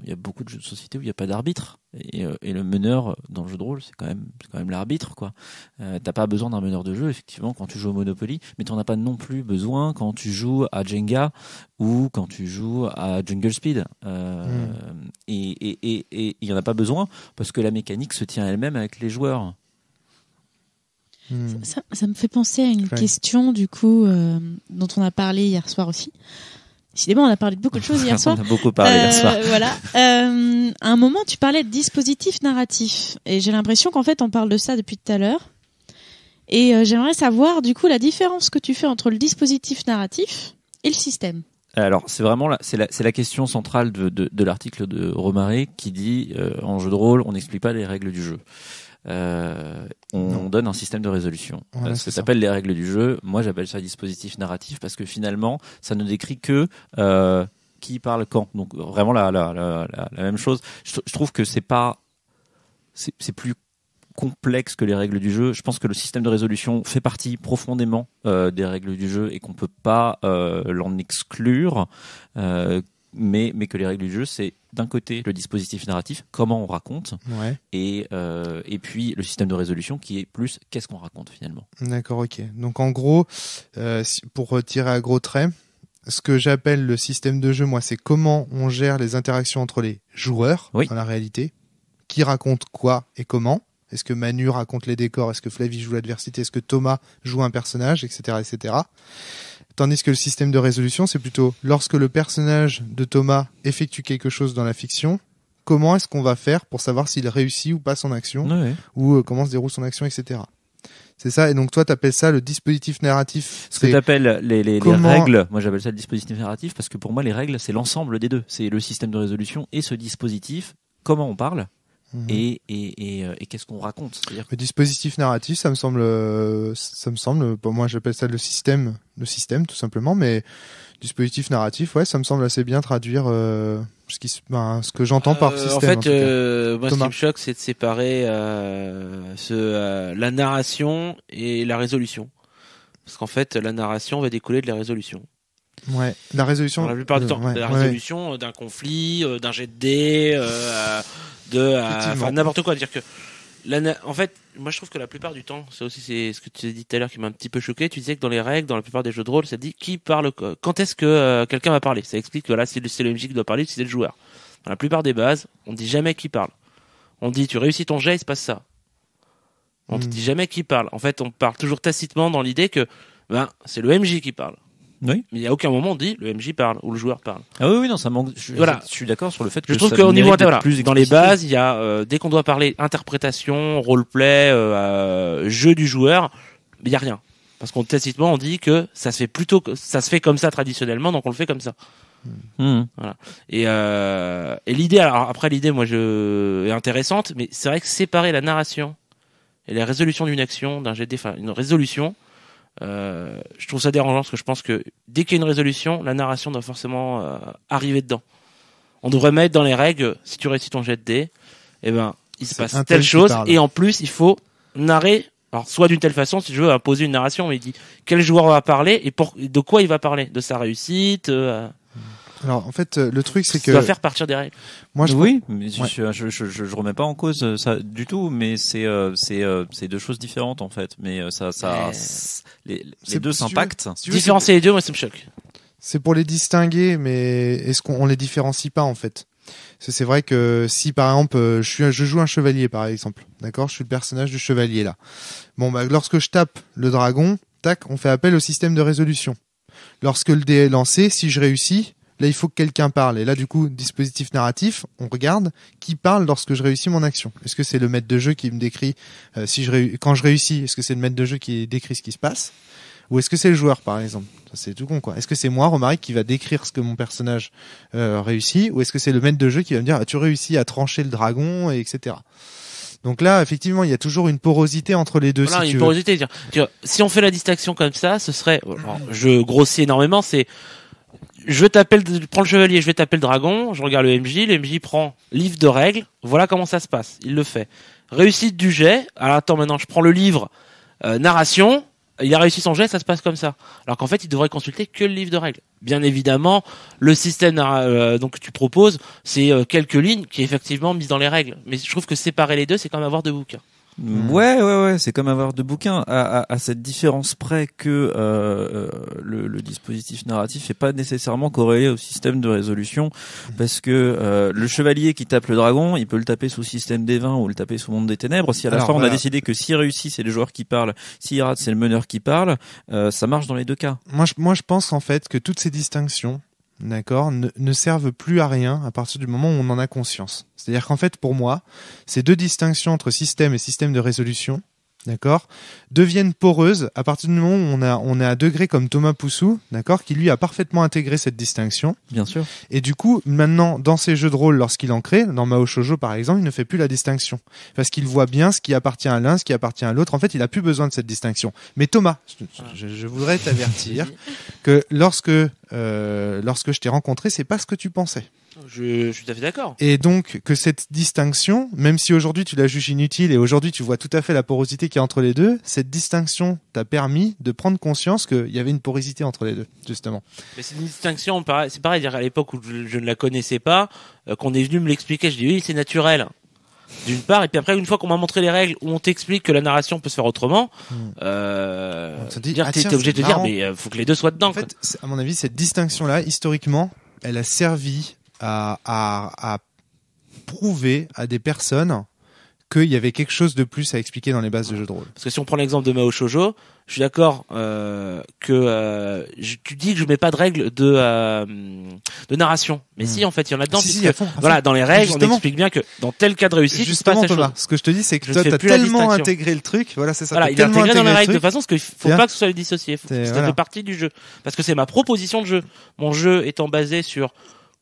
il y a beaucoup de jeux de société où il y a pas d'arbitre et le meneur dans le jeu de rôle c'est quand même l'arbitre quoi. T'as pas besoin d'un meneur de jeu effectivement quand tu joues au Monopoly, mais t'en as pas non plus besoin quand tu joues à Jenga ou quand tu joues à Jungle Speed. Et il y en a pas besoin parce que la mécanique se tient elle-même avec les joueurs. Ça me fait penser à une question du coup dont on a parlé hier soir aussi. Décidément, on a parlé de beaucoup de choses hier soir. On a beaucoup parlé hier soir. Voilà. À un moment, tu parlais de dispositif narratif et j'ai l'impression qu'en fait, on parle de ça depuis tout à l'heure. Et j'aimerais savoir du coup la différence que tu fais entre le dispositif narratif et le système. Alors c'est vraiment c'est la question centrale de l'article de Romare qui dit en jeu de rôle on n'explique pas les règles du jeu. On donne un système de résolution. Voilà, Ce que s'appelle les règles du jeu. Moi, j'appelle ça dispositif narratif parce que finalement, ça ne décrit que qui parle quand. Donc vraiment la même chose. Je trouve que c'est plus complexe que les règles du jeu. Je pense que le système de résolution fait partie profondément des règles du jeu et qu'on peut pas l'en exclure. Mais que les règles du jeu, c'est d'un côté le dispositif narratif, comment on raconte, et puis le système de résolution qui est plus qu'est-ce qu'on raconte finalement. D'accord, ok. Donc en gros, pour tirer à gros traits, ce que j'appelle le système de jeu, moi, c'est comment on gère les interactions entre les joueurs dans la réalité, qui raconte quoi et comment. Est-ce que Manu raconte les décors, est-ce que Flavie joue l'adversité, est-ce que Thomas joue un personnage, etc., etc. Tandis que le système de résolution, c'est plutôt lorsque le personnage de Thomas effectue quelque chose dans la fiction, comment est-ce qu'on va faire pour savoir s'il réussit ou pas son action, ou comment se déroule son action, etc. C'est ça, et donc toi t'appelles ça le dispositif narratif. Ce que t'appelles les règles, moi j'appelle ça le dispositif narratif parce que pour moi les règles c'est l'ensemble des deux. C'est le système de résolution et ce dispositif, comment on parle. Et qu'est-ce qu'on raconte, c'est-à-dire le dispositif narratif, ça me semble, pour moi j'appelle ça le système tout simplement, mais dispositif narratif, ça me semble assez bien traduire ce que j'entends par système. En fait, moi ce qui me choque, c'est de séparer la narration et la résolution, parce qu'en fait la narration va découler de la résolution. Ouais, la résolution. La plupart du temps, la résolution d'un conflit, d'un jet de dés, n'importe quoi. Dire que en fait, moi je trouve que la plupart du temps, c'est ce que tu as dit tout à l'heure qui m'a un petit peu choqué. Tu disais que dans les règles, dans la plupart des jeux de rôle, ça dit qui parle, quand est-ce que quelqu'un va parler. Ça explique que là, c'est le MJ qui doit parler, si c'est le joueur. Dans la plupart des bases, on dit jamais qui parle. On dit tu réussis ton jet, il se passe ça. On te dit jamais qui parle. En fait, on parle toujours tacitement dans l'idée que c'est le MJ qui parle. Oui. Mais il y a aucun moment on dit le MJ parle ou le joueur parle. Ah oui, non, ça manque. Je suis d'accord sur le fait que je trouve qu'au niveau dans les bases, il y a dès qu'on doit parler interprétation, roleplay, jeu du joueur, il y a rien. Parce qu'on tacitement on dit que ça se fait comme ça traditionnellement, donc on le fait comme ça. Voilà. Et l'idée, alors après l'idée, moi est intéressante, mais c'est vrai que séparer la narration et la résolution d'une action, d'un jet de dés, enfin une résolution. Je trouve ça dérangeant parce que je pense que dès qu'il y a une résolution, la narration doit forcément arriver dedans. On devrait mettre dans les règles, si tu réussis ton jet de dés, il se passe telle chose et en plus il faut narrer. Alors soit d'une telle façon, si je veux imposer une narration, mais il dit quel joueur va parler et de quoi il va parler, de sa réussite. Alors en fait, le truc c'est que ça doit faire partir des règles. Moi je remets pas en cause ça du tout, mais c'est deux choses différentes en fait. Mais les deux s'impactent. Différencier les deux, moi ça me choque. C'est pour les distinguer, mais est-ce qu'on les différencie pas en fait? C'est vrai que si par exemple je joue un chevalier par exemple, d'accord, je suis le personnage du chevalier là. Bon lorsque je tape le dragon, tac, on fait appel au système de résolution. Lorsque le dé est lancé, si je réussis, là, il faut que quelqu'un parle. Et là, du coup, dispositif narratif, on regarde qui parle lorsque je réussis mon action. Est-ce que c'est le maître de jeu qui me décrit quand je réussis? Est-ce que c'est le maître de jeu qui décrit ce qui se passe? Ou est-ce que c'est le joueur, par exemple? Ça, c'est tout con, quoi. Est-ce que c'est moi, Romaric, qui va décrire ce que mon personnage réussit? Ou est-ce que c'est le maître de jeu qui va me dire tu réussis à trancher le dragon, et etc. Donc là, effectivement, il y a toujours une porosité entre les deux. Voilà, si une tu veux. porosité. Si on fait la distinction comme ça, ce serait, alors, je grossis énormément, c'est, je prends le chevalier, je vais taper le dragon, je regarde le MJ prend livre de règles, voilà comment ça se passe, il le fait. Réussite du jet, alors attends, maintenant je prends le livre, narration, il a réussi son jet, ça se passe comme ça. Alors qu'en fait, il devrait consulter que le livre de règles. Bien évidemment, le système donc que tu proposes, c'est quelques lignes qui est effectivement mise dans les règles. Mais je trouve que séparer les deux, c'est comme avoir deux bouquins. Ouais, c'est comme avoir deux bouquins à cette différence près que le dispositif narratif n'est pas nécessairement corrélé au système de résolution, parce que le chevalier qui tape le dragon, il peut le taper sous système des 20 ou le taper sous monde des ténèbres. Si à la fin on a décidé que s'il réussit c'est le joueur qui parle, s'il rate c'est le meneur qui parle, ça marche dans les deux cas. Moi je pense en fait que toutes ces distinctions, d'accord, ne servent plus à rien à partir du moment où on en a conscience. C'est-à-dire qu'en fait, pour moi, ces deux distinctions entre système et système de résolution, d'accord, deviennent poreuses à partir du moment où on est à degré comme Thomas Poussou, d'accord, qui lui a parfaitement intégré cette distinction. Bien sûr. Et du coup, maintenant, dans ses jeux de rôle, lorsqu'il en crée, dans Mao Shoujo par exemple, il ne fait plus la distinction. Parce qu'il voit bien ce qui appartient à l'un, ce qui appartient à l'autre. En fait, il a plus besoin de cette distinction. Mais Thomas, je voudrais t'avertir que lorsque je t'ai rencontré, c'est pas ce que tu pensais. Je suis tout à fait d'accord. Et donc, que cette distinction, même si aujourd'hui tu la juges inutile et aujourd'hui tu vois tout à fait la porosité qu'il y a entre les deux, cette distinction t'a permis de prendre conscience qu'il y avait une porosité entre les deux, justement. Mais c'est une distinction, c'est pareil, dire à l'époque où je ne la connaissais pas, qu'on est venu me l'expliquer, je dis oui, c'est naturel. D'une part, et puis après, une fois qu'on m'a montré les règles, où on t'explique que la narration peut se faire autrement, on te dit, t'es obligé de te dire, mais faut que les deux soient dedans. En fait, à mon avis, cette distinction-là, historiquement, elle a servi à prouver à des personnes qu'il y avait quelque chose de plus à expliquer dans les bases de jeux de rôle. Parce que si on prend l'exemple de Mao Shoujo, je suis d'accord que tu dis que je mets pas de règles de narration, mais si en fait il y en a dedans. Si, à fond. Voilà, dans les règles, justement, on explique bien que dans tel cas de réussite, justement, Thomas, ce que je te dis, c'est que toi, t'as tellement intégré le truc. Voilà, c'est ça. Voilà, il est intégré dans les règles de façon parce qu'il faut pas que ce soit dissocié. Ça fait partie du jeu, parce que c'est ma proposition de jeu. Mon jeu étant basé sur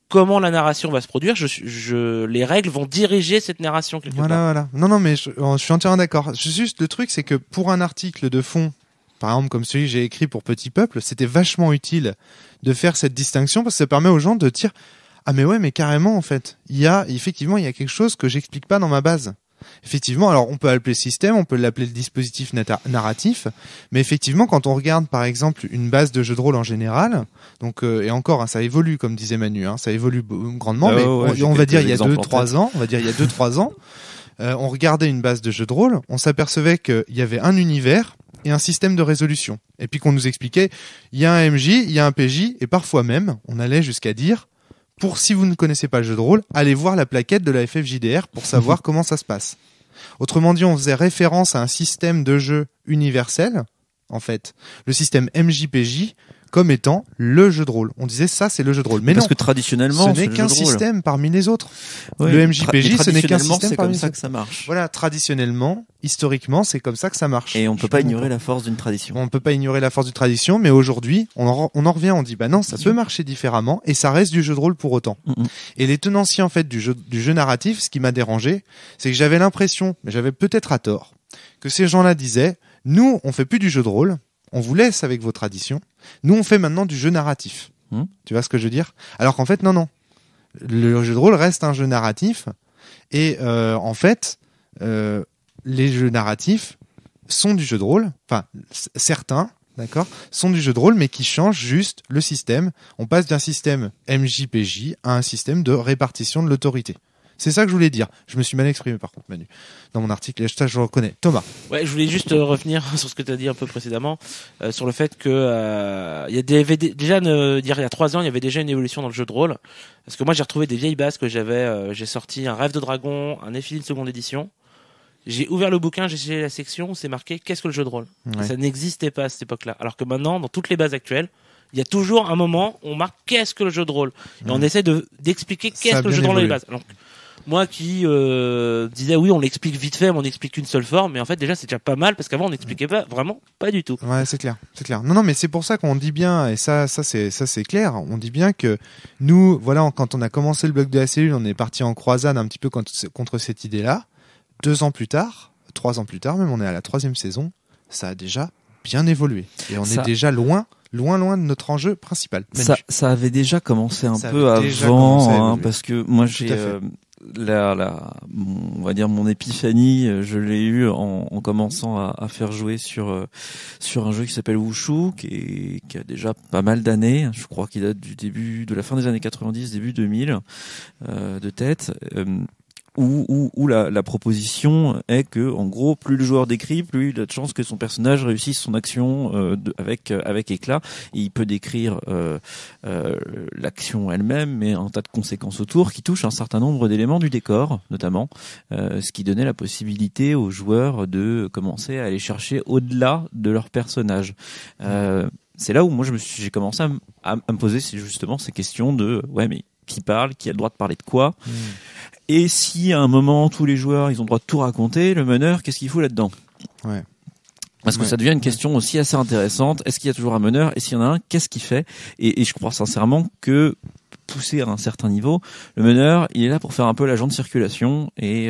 comment la narration va se produire, les règles vont diriger cette narration quelque part. Voilà. Non, mais je suis entièrement d'accord. Juste, le truc, c'est que pour un article de fond, par exemple, comme celui que j'ai écrit pour Petit Peuple, c'était vachement utile de faire cette distinction parce que ça permet aux gens de dire, ah, mais ouais, mais carrément, en fait, effectivement, il y a quelque chose que j'explique pas dans ma base. Effectivement, alors on peut l'appeler système, on peut l'appeler le dispositif narratif, mais effectivement, quand on regarde par exemple une base de jeu de rôle en général, donc et encore, ça évolue comme disait Manu, ça évolue grandement, mais on va dire il y a 2-3 ans, on regardait une base de jeu de rôle, on s'apercevait qu'il y avait un univers et un système de résolution, et puis qu'on nous expliquait, il y a un MJ, il y a un PJ, et parfois même, on allait jusqu'à dire, si vous ne connaissez pas le jeu de rôle, allez voir la plaquette de la FFJDR pour savoir comment ça se passe. Autrement dit, on faisait référence à un système de jeu universel, en fait, le système MJPJ, comme étant le jeu de rôle. On disait ça, c'est le jeu de rôle. Mais parce non, que traditionnellement, ce n'est qu'un système parmi les autres. Oui, le MJPJ, ce n'est qu'un système c'est parmi comme les ça autres. que ça marche. Voilà, traditionnellement, historiquement, c'est comme ça que ça marche. Et on peut pas ignorer la force d'une tradition. On peut pas ignorer la force d'une tradition, mais aujourd'hui, on en revient, on dit, bah non, ça peut marcher différemment, et ça reste du jeu de rôle pour autant. Et les tenanciers, en fait, du jeu narratif, ce qui m'a dérangé, c'est que j'avais l'impression, mais j'avais peut-être à tort, que ces gens-là disaient, nous, on fait plus du jeu de rôle, on vous laisse avec vos traditions. Nous, on fait maintenant du jeu narratif. Tu vois ce que je veux dire? Alors qu'en fait, non. Le jeu de rôle reste un jeu narratif. Et en fait, les jeux narratifs sont du jeu de rôle. Enfin, certains, d'accord, sont du jeu de rôle, mais qui changent juste le système. On passe d'un système MJPJ à un système de répartition de l'autorité. C'est ça que je voulais dire. Je me suis mal exprimé par contre, Manu, dans mon article. Ça, je le reconnais. Thomas. Ouais, je voulais juste revenir sur ce que tu as dit un peu précédemment, sur le fait que il y a 3 ans, il y avait déjà une évolution dans le jeu de rôle. Parce que moi, j'ai retrouvé des vieilles bases que j'avais. J'ai sorti un Rêve de Dragon, un Nephilim seconde édition. J'ai ouvert le bouquin, j'ai cherché la section où c'est marqué qu'est-ce que le jeu de rôle. Ouais. Ça n'existait pas à cette époque-là. Alors que maintenant, dans toutes les bases actuelles, il y a toujours un moment où on marque qu'est-ce que le jeu de rôle. Et on essaie d'expliquer qu'est-ce que le jeu de rôle dans les bases. Alors, moi qui disais oui, on l'explique vite fait, mais on n'explique qu'une seule forme, mais en fait déjà c'est déjà pas mal parce qu'avant on n'expliquait pas du tout. Ouais, c'est clair. Non, mais c'est pour ça qu'on dit bien, et ça c'est clair. On dit bien que nous, voilà, quand on a commencé le bloc de la cellule, on est parti en croisade un petit peu contre cette idée-là. 3 ans plus tard, même on est à la 3e saison, ça a déjà bien évolué. Et on est déjà loin de notre enjeu principal. Ça avait déjà commencé un Ça peu avait déjà avant, commencé à évoluer. parce que moi j'ai on va dire mon épiphanie, je l'ai eu en commençant à faire jouer sur un jeu qui s'appelle Wushu, qui a déjà pas mal d'années. Je crois qu'il date de la fin des années 90, début 2000, de tête. Où la proposition est que, en gros, plus le joueur décrit, plus il a de chances que son personnage réussisse son action avec éclat. Et il peut décrire l'action elle-même, mais un tas de conséquences autour qui touchent un certain nombre d'éléments du décor, notamment, ce qui donnait la possibilité aux joueurs de commencer à aller chercher au-delà de leur personnage. C'est là où moi j'ai commencé à me poser justement ces questions de mais qui parle, qui a le droit de parler de quoi. Et si à un moment tous les joueurs ils ont le droit de tout raconter, le meneur, qu'est-ce qu'il faut là-dedans? Ouais. Parce que ça devient une question aussi assez intéressante. Est-ce qu'il y a toujours un meneur? Et s'il y en a un, qu'est-ce qu'il fait? Et je crois sincèrement que, poussé à un certain niveau, le meneur, il est là pour faire un peu l'agent de circulation et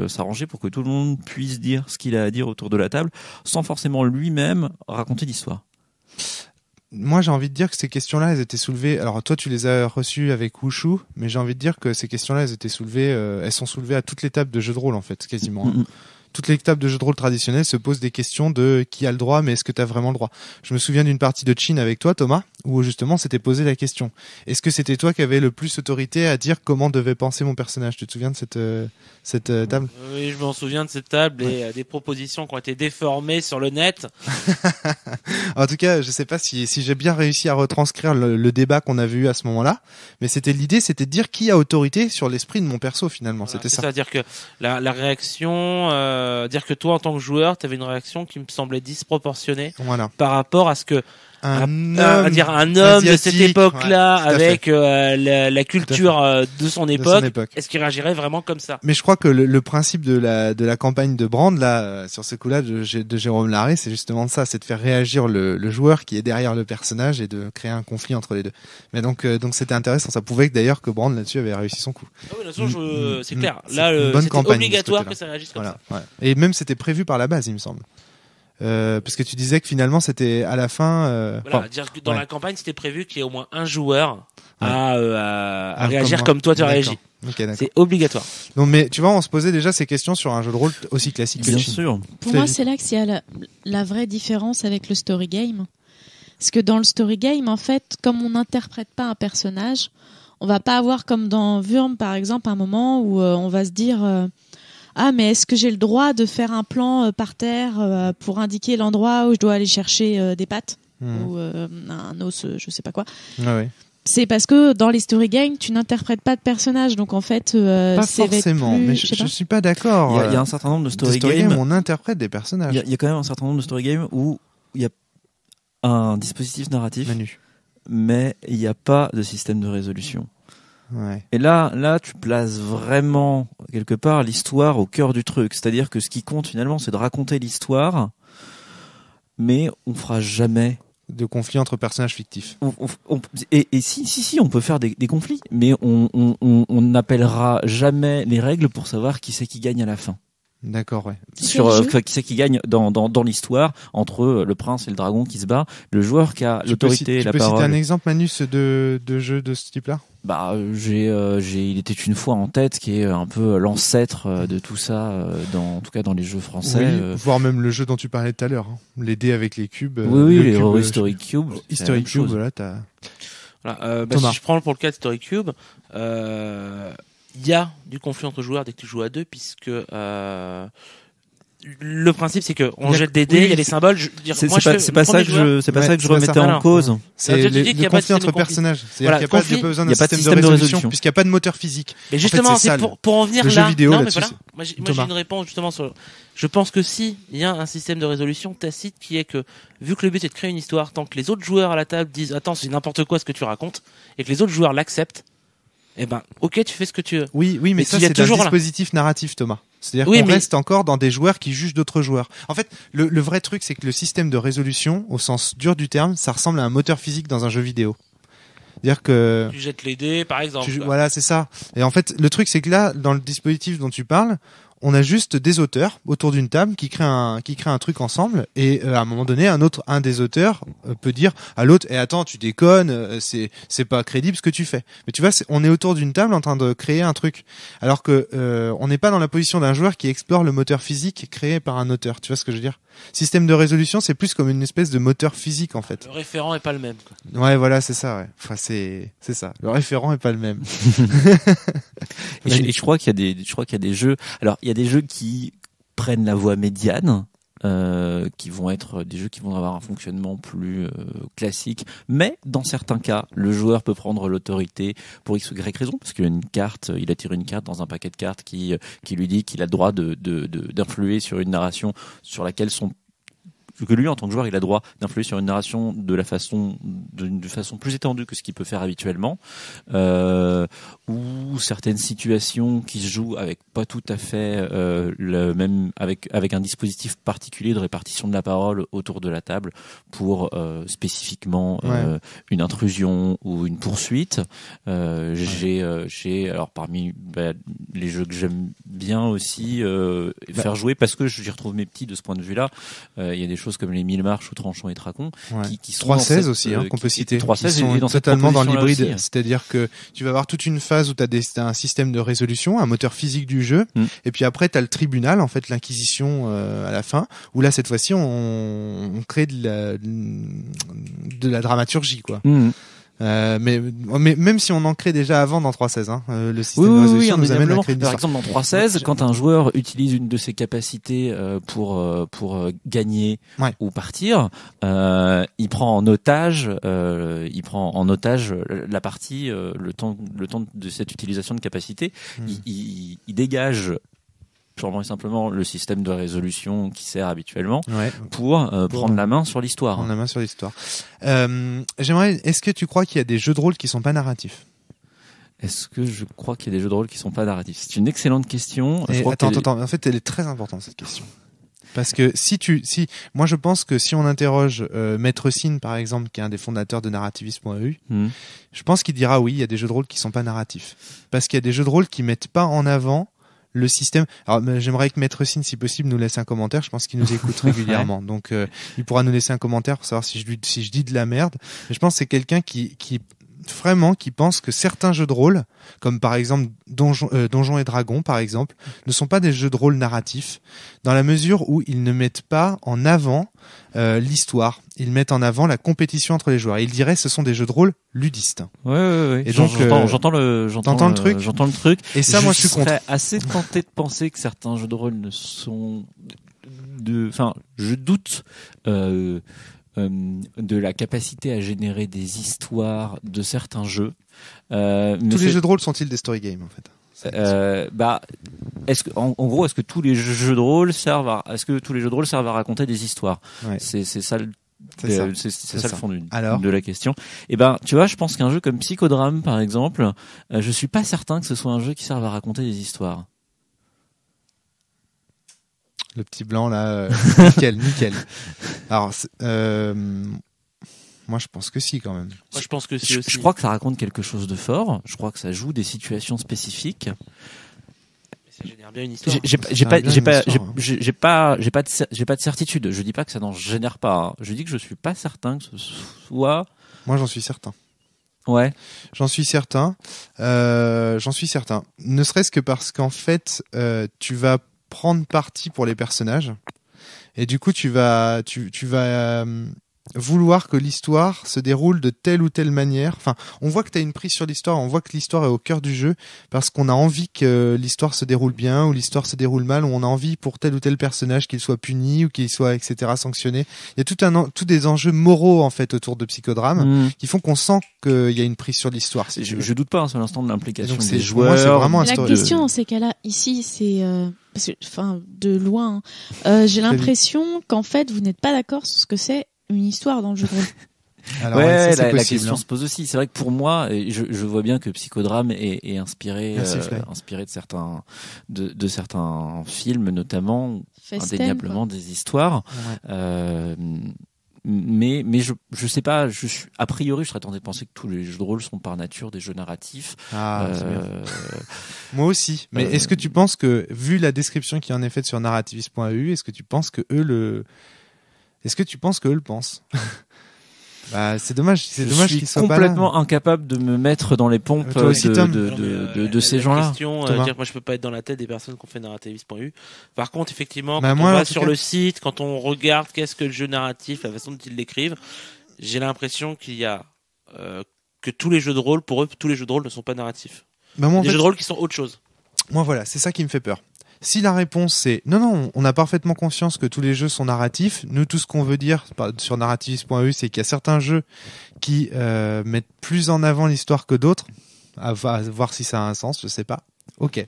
s'arranger pour que tout le monde puisse dire ce qu'il a à dire autour de la table, sans forcément lui-même raconter l'histoire. Moi, j'ai envie de dire que ces questions-là, elles étaient soulevées. Alors, toi, tu les as reçues avec Wushu, mais j'ai envie de dire que ces questions-là, elles sont soulevées à toutes les tables de jeux de rôle, en fait, quasiment. Mm-hmm. Toutes les tables de jeux de rôle traditionnelles se posent des questions de qui a le droit, mais est-ce que tu as vraiment le droit? Je me souviens d'une partie de Chine avec toi, Thomas, où justement s'était posé la question. Est-ce que c'était toi qui avais le plus autorité à dire comment devait penser mon personnage? Tu te souviens de cette table? Oui, je m'en souviens de cette table et des propositions qui ont été déformées sur le net. En tout cas, je sais pas si j'ai bien réussi à retranscrire le débat qu'on avait eu à ce moment-là, mais l'idée, c'était de dire qui a autorité sur l'esprit de mon perso finalement. Voilà, c'était ça. C'est-à-dire que la réaction, dire que toi en tant que joueur, tu avais une réaction qui me semblait disproportionnée par rapport à ce que un homme de cette époque-là, avec la culture de son époque, est-ce qu'il réagirait vraiment comme ça? Mais je crois que le principe de la campagne de Brand, là, sur ce coup-là, de Jérôme Larrey, c'est justement ça, c'est de faire réagir le joueur qui est derrière le personnage et de créer un conflit entre les deux. Mais donc c'était intéressant. Ça pouvait d'ailleurs que Brand là-dessus avait réussi son coup. Ah oui, bien sûr, c'est clair. Là, c'était obligatoire que ça réagisse comme ça. Ouais. Et même c'était prévu par la base, il me semble. Parce que tu disais que finalement c'était à la fin. Dire que dans la campagne c'était prévu qu'il y ait au moins un joueur à réagir comme toi tu réagis. Okay, c'est obligatoire. Donc, mais tu vois, on se posait déjà ces questions sur un jeu de rôle aussi classique. Bien sûr. Pour moi, c'est là qu'il y a la vraie différence avec le story game. Parce que dans le story game, en fait, comme on n'interprète pas un personnage, on va pas avoir comme dans Wurm par exemple un moment où on va se dire ah, mais est-ce que j'ai le droit de faire un plan par terre pour indiquer l'endroit où je dois aller chercher des pâtes ou un os, je sais pas quoi. Ah oui. C'est parce que dans les story games, tu n'interprètes pas de personnage, donc en fait, pas forcément. Mais je suis pas d'accord. Il y a un certain nombre de story games où on interprète des personnages. Il y a quand même un certain nombre de story games où il y a un dispositif narratif, mais il n'y a pas de système de résolution. Ouais. Et là, tu places vraiment quelque part l'histoire au cœur du truc. C'est-à-dire que ce qui compte finalement, c'est de raconter l'histoire, mais on fera jamais de conflits entre personnages fictifs. Et si, on peut faire des conflits, mais on n'appellera jamais les règles pour savoir qui c'est qui gagne à la fin. D'accord, ouais. Sur qui c'est qui gagne dans l'histoire entre le prince et le dragon qui se bat, le joueur qui a l'autorité et la parole. Tu peux citer un exemple, Manus, de jeu de ce type-là? Bah, il était une fois en tête, qui est un peu l'ancêtre de tout ça, en tout cas dans les jeux français. Oui, voire même le jeu dont tu parlais tout à l'heure, hein. Les dés avec les cubes. Oui, les Historic Cube. Historic Cube, voilà, t'as. Voilà, si je prends pour le cas de Historic Cube, il y a du conflit entre joueurs dès que tu joues à deux, puisque le principe c'est que on jette des dés, il y a les symboles. C'est pas ça que je remettais en cause. C'est le conflit entre personnages. C'est-à-dire qu'il n'y a pas besoin d'un système de résolution puisqu'il n'y a pas de moteur physique. Mais justement, c'est pour en venir là. Non, mais voilà. Moi j'ai une réponse justement sur. Je pense que si il y a un système de résolution tacite qui est que vu que le but est de créer une histoire, tant que les autres joueurs à la table disent attends c'est n'importe quoi ce que tu racontes et que les autres joueurs l'acceptent. Eh ben, ok, tu fais ce que tu veux. Oui, mais ça, c'est un dispositif narratif, Thomas. C'est-à-dire qu'on reste encore dans des joueurs qui jugent d'autres joueurs. En fait, le vrai truc, c'est que le système de résolution, au sens dur du terme, ça ressemble à un moteur physique dans un jeu vidéo. C'est-à-dire que... Tu jettes les dés, par exemple. Voilà, c'est ça. Et en fait, le truc, c'est que là, dans le dispositif dont tu parles, on a juste des auteurs autour d'une table qui créent un truc ensemble, et à un moment donné, un des auteurs peut dire à l'autre, attends, tu déconnes, c'est pas crédible ce que tu fais. Mais tu vois, on est autour d'une table en train de créer un truc, alors que on n'est pas dans la position d'un joueur qui explore le moteur physique créé par un auteur. Tu vois ce que je veux dire? Système de résolution, c'est plus comme une espèce de moteur physique en fait. Le référent est pas le même, quoi. Ouais, voilà, c'est ça. Ouais. Enfin, c'est ça. Le référent est pas le même. Et je crois qu'il y a des jeux. Alors, il y a des jeux qui prennent la voie médiane, qui vont être des jeux qui vont avoir un fonctionnement plus classique, mais dans certains cas, le joueur peut prendre l'autorité pour X ou Y raison, parce qu'il y a une carte, il attire une carte dans un paquet de cartes qui lui dit qu'il a le droit d'influer sur une narration sur laquelle que lui, en tant que joueur, il a le droit d'influer sur une narration de façon plus étendue que ce qu'il peut faire habituellement, ou certaines situations qui se jouent avec pas tout à fait le même, avec un dispositif particulier de répartition de la parole autour de la table pour spécifiquement une intrusion ou une poursuite. J'ai alors parmi les jeux que j'aime bien aussi faire jouer, parce que j'y retrouve mes petits de ce point de vue-là. Il y a des choses comme les 1000 marches ou Tranchons et Traquons qui sont 3.16 aussi qu'on peut citer, 3.16 sont dans totalement dans l'hybride, aussi. C'est-à-dire que tu vas avoir toute une phase où tu as un système de résolution, un moteur physique du jeu, et puis après tu as le tribunal, en fait l'inquisition à la fin, où là cette fois-ci on crée de la dramaturgie, quoi. Mais même si on en crée déjà avant dans 3.16, hein, le système de résolution nous amène à créer une Par histoire. exemple, dans 3.16, quand un joueur utilise une de ses capacités pour gagner ou partir, il prend en otage la partie, le temps de cette utilisation de capacité. Il dégage purement et simplement le système de résolution qui sert habituellement pour prendre la main sur l'histoire. Prendre la main sur l'histoire. Est-ce que tu crois qu'il y a des jeux de rôle qui sont pas narratifs? Est-ce que je crois qu'il y a des jeux de rôle qui sont pas narratifs? C'est une excellente question. Attends. En fait, elle est très importante, cette question. Parce que moi je pense que si on interroge Maître Sine, par exemple, qui est un des fondateurs de narrativiste.eu, je pense qu'il dira oui, il y a des jeux de rôle qui sont pas narratifs. Parce qu'il y a des jeux de rôle qui mettent pas en avant le système. Alors j'aimerais que Maître Sine, si possible, nous laisse un commentaire. Je pense qu'il nous écoute régulièrement, donc il pourra nous laisser un commentaire pour savoir si je dis de la merde. Mais je pense que c'est quelqu'un qui pense que certains jeux de rôle, comme par exemple Donjons et Dragons par exemple, ne sont pas des jeux de rôle narratifs, dans la mesure où ils ne mettent pas en avant l'histoire, ils mettent en avant la compétition entre les joueurs. Et il dirait ce sont des jeux de rôle ludistes. Ouais. Et donc j'entends le truc. Et ça, moi je suis contre. Je serais assez tenté de penser que certains jeux de rôle ne sont je doute de la capacité à générer des histoires de certains jeux. Tous les jeux de rôle sont-ils des story games, en fait? Est-ce que tous les jeux de rôle servent à raconter des histoires? C'est ça le fond de la question. Et tu vois, je pense qu'un jeu comme Psychodrame, par exemple, je suis pas certain que ce soit un jeu qui serve à raconter des histoires. Le petit blanc là, nickel. Alors, moi je pense que si quand même. Moi je pense que si aussi. Je crois que ça raconte quelque chose de fort. Je crois que ça joue des situations spécifiques. Ça génère bien une histoire. J'ai pas de certitude. Je dis pas que ça n'en génère pas. Hein. Je dis que je suis pas certain que ce soit. Moi j'en suis certain. Ouais. J'en suis certain. Ne serait-ce que parce qu'en fait, tu vas prendre parti pour les personnages, et du coup tu vas vouloir que l'histoire se déroule de telle ou telle manière. Enfin, on voit que tu as une prise sur l'histoire, on voit que l'histoire est au cœur du jeu parce qu'on a envie que l'histoire se déroule bien ou l'histoire se déroule mal, ou on a envie pour tel ou tel personnage qu'il soit puni ou qu'il soit etc. sanctionné. Il y a tout des enjeux moraux en fait autour de Psychodrame qui font qu'on sent qu'il y a une prise sur l'histoire. Je doute pas un seul instant de l'implication des joueurs. Moi, c'est vraiment la question, c'est qu'elle a ici, c'est parce que, de loin, j'ai l'impression qu'en fait vous n'êtes pas d'accord sur ce que c'est une histoire dans le jeu de rôle. Alors, la question se pose aussi. C'est vrai que pour moi, je vois bien que Psychodrame est inspiré de certains films, notamment indéniablement des histoires. mais je sais pas, a priori je serais tenté de penser que tous les jeux de rôle sont par nature des jeux narratifs. C'est bien. Moi aussi. Mais est-ce que tu penses que, vu la description qui en est faite sur narrativist.eu, est-ce que tu penses que eux le pensent? Bah, c'est dommage qu'ils soient pas là. Je suis complètement incapable de me mettre dans les pompes de ces gens-là. Dire, moi, je peux pas être dans la tête des personnes qui ont fait narrativist.eu. Par contre, effectivement, bah, quand on va sur le site, quand on regarde qu'est-ce que le jeu narratif, la façon dont ils l'écrivent, j'ai l'impression qu'il y a que tous les jeux de rôle, pour eux, tous les jeux de rôle ne sont pas narratifs. Bah, moi, des jeux de rôle qui sont autre chose. Moi, voilà, c'est ça qui me fait peur. Si la réponse c'est non, on a parfaitement conscience que tous les jeux sont narratifs. Nous, tout ce qu'on veut dire sur narrativist.eu, c'est qu'il y a certains jeux qui mettent plus en avant l'histoire que d'autres. À voir si ça a un sens, je sais pas. Ok.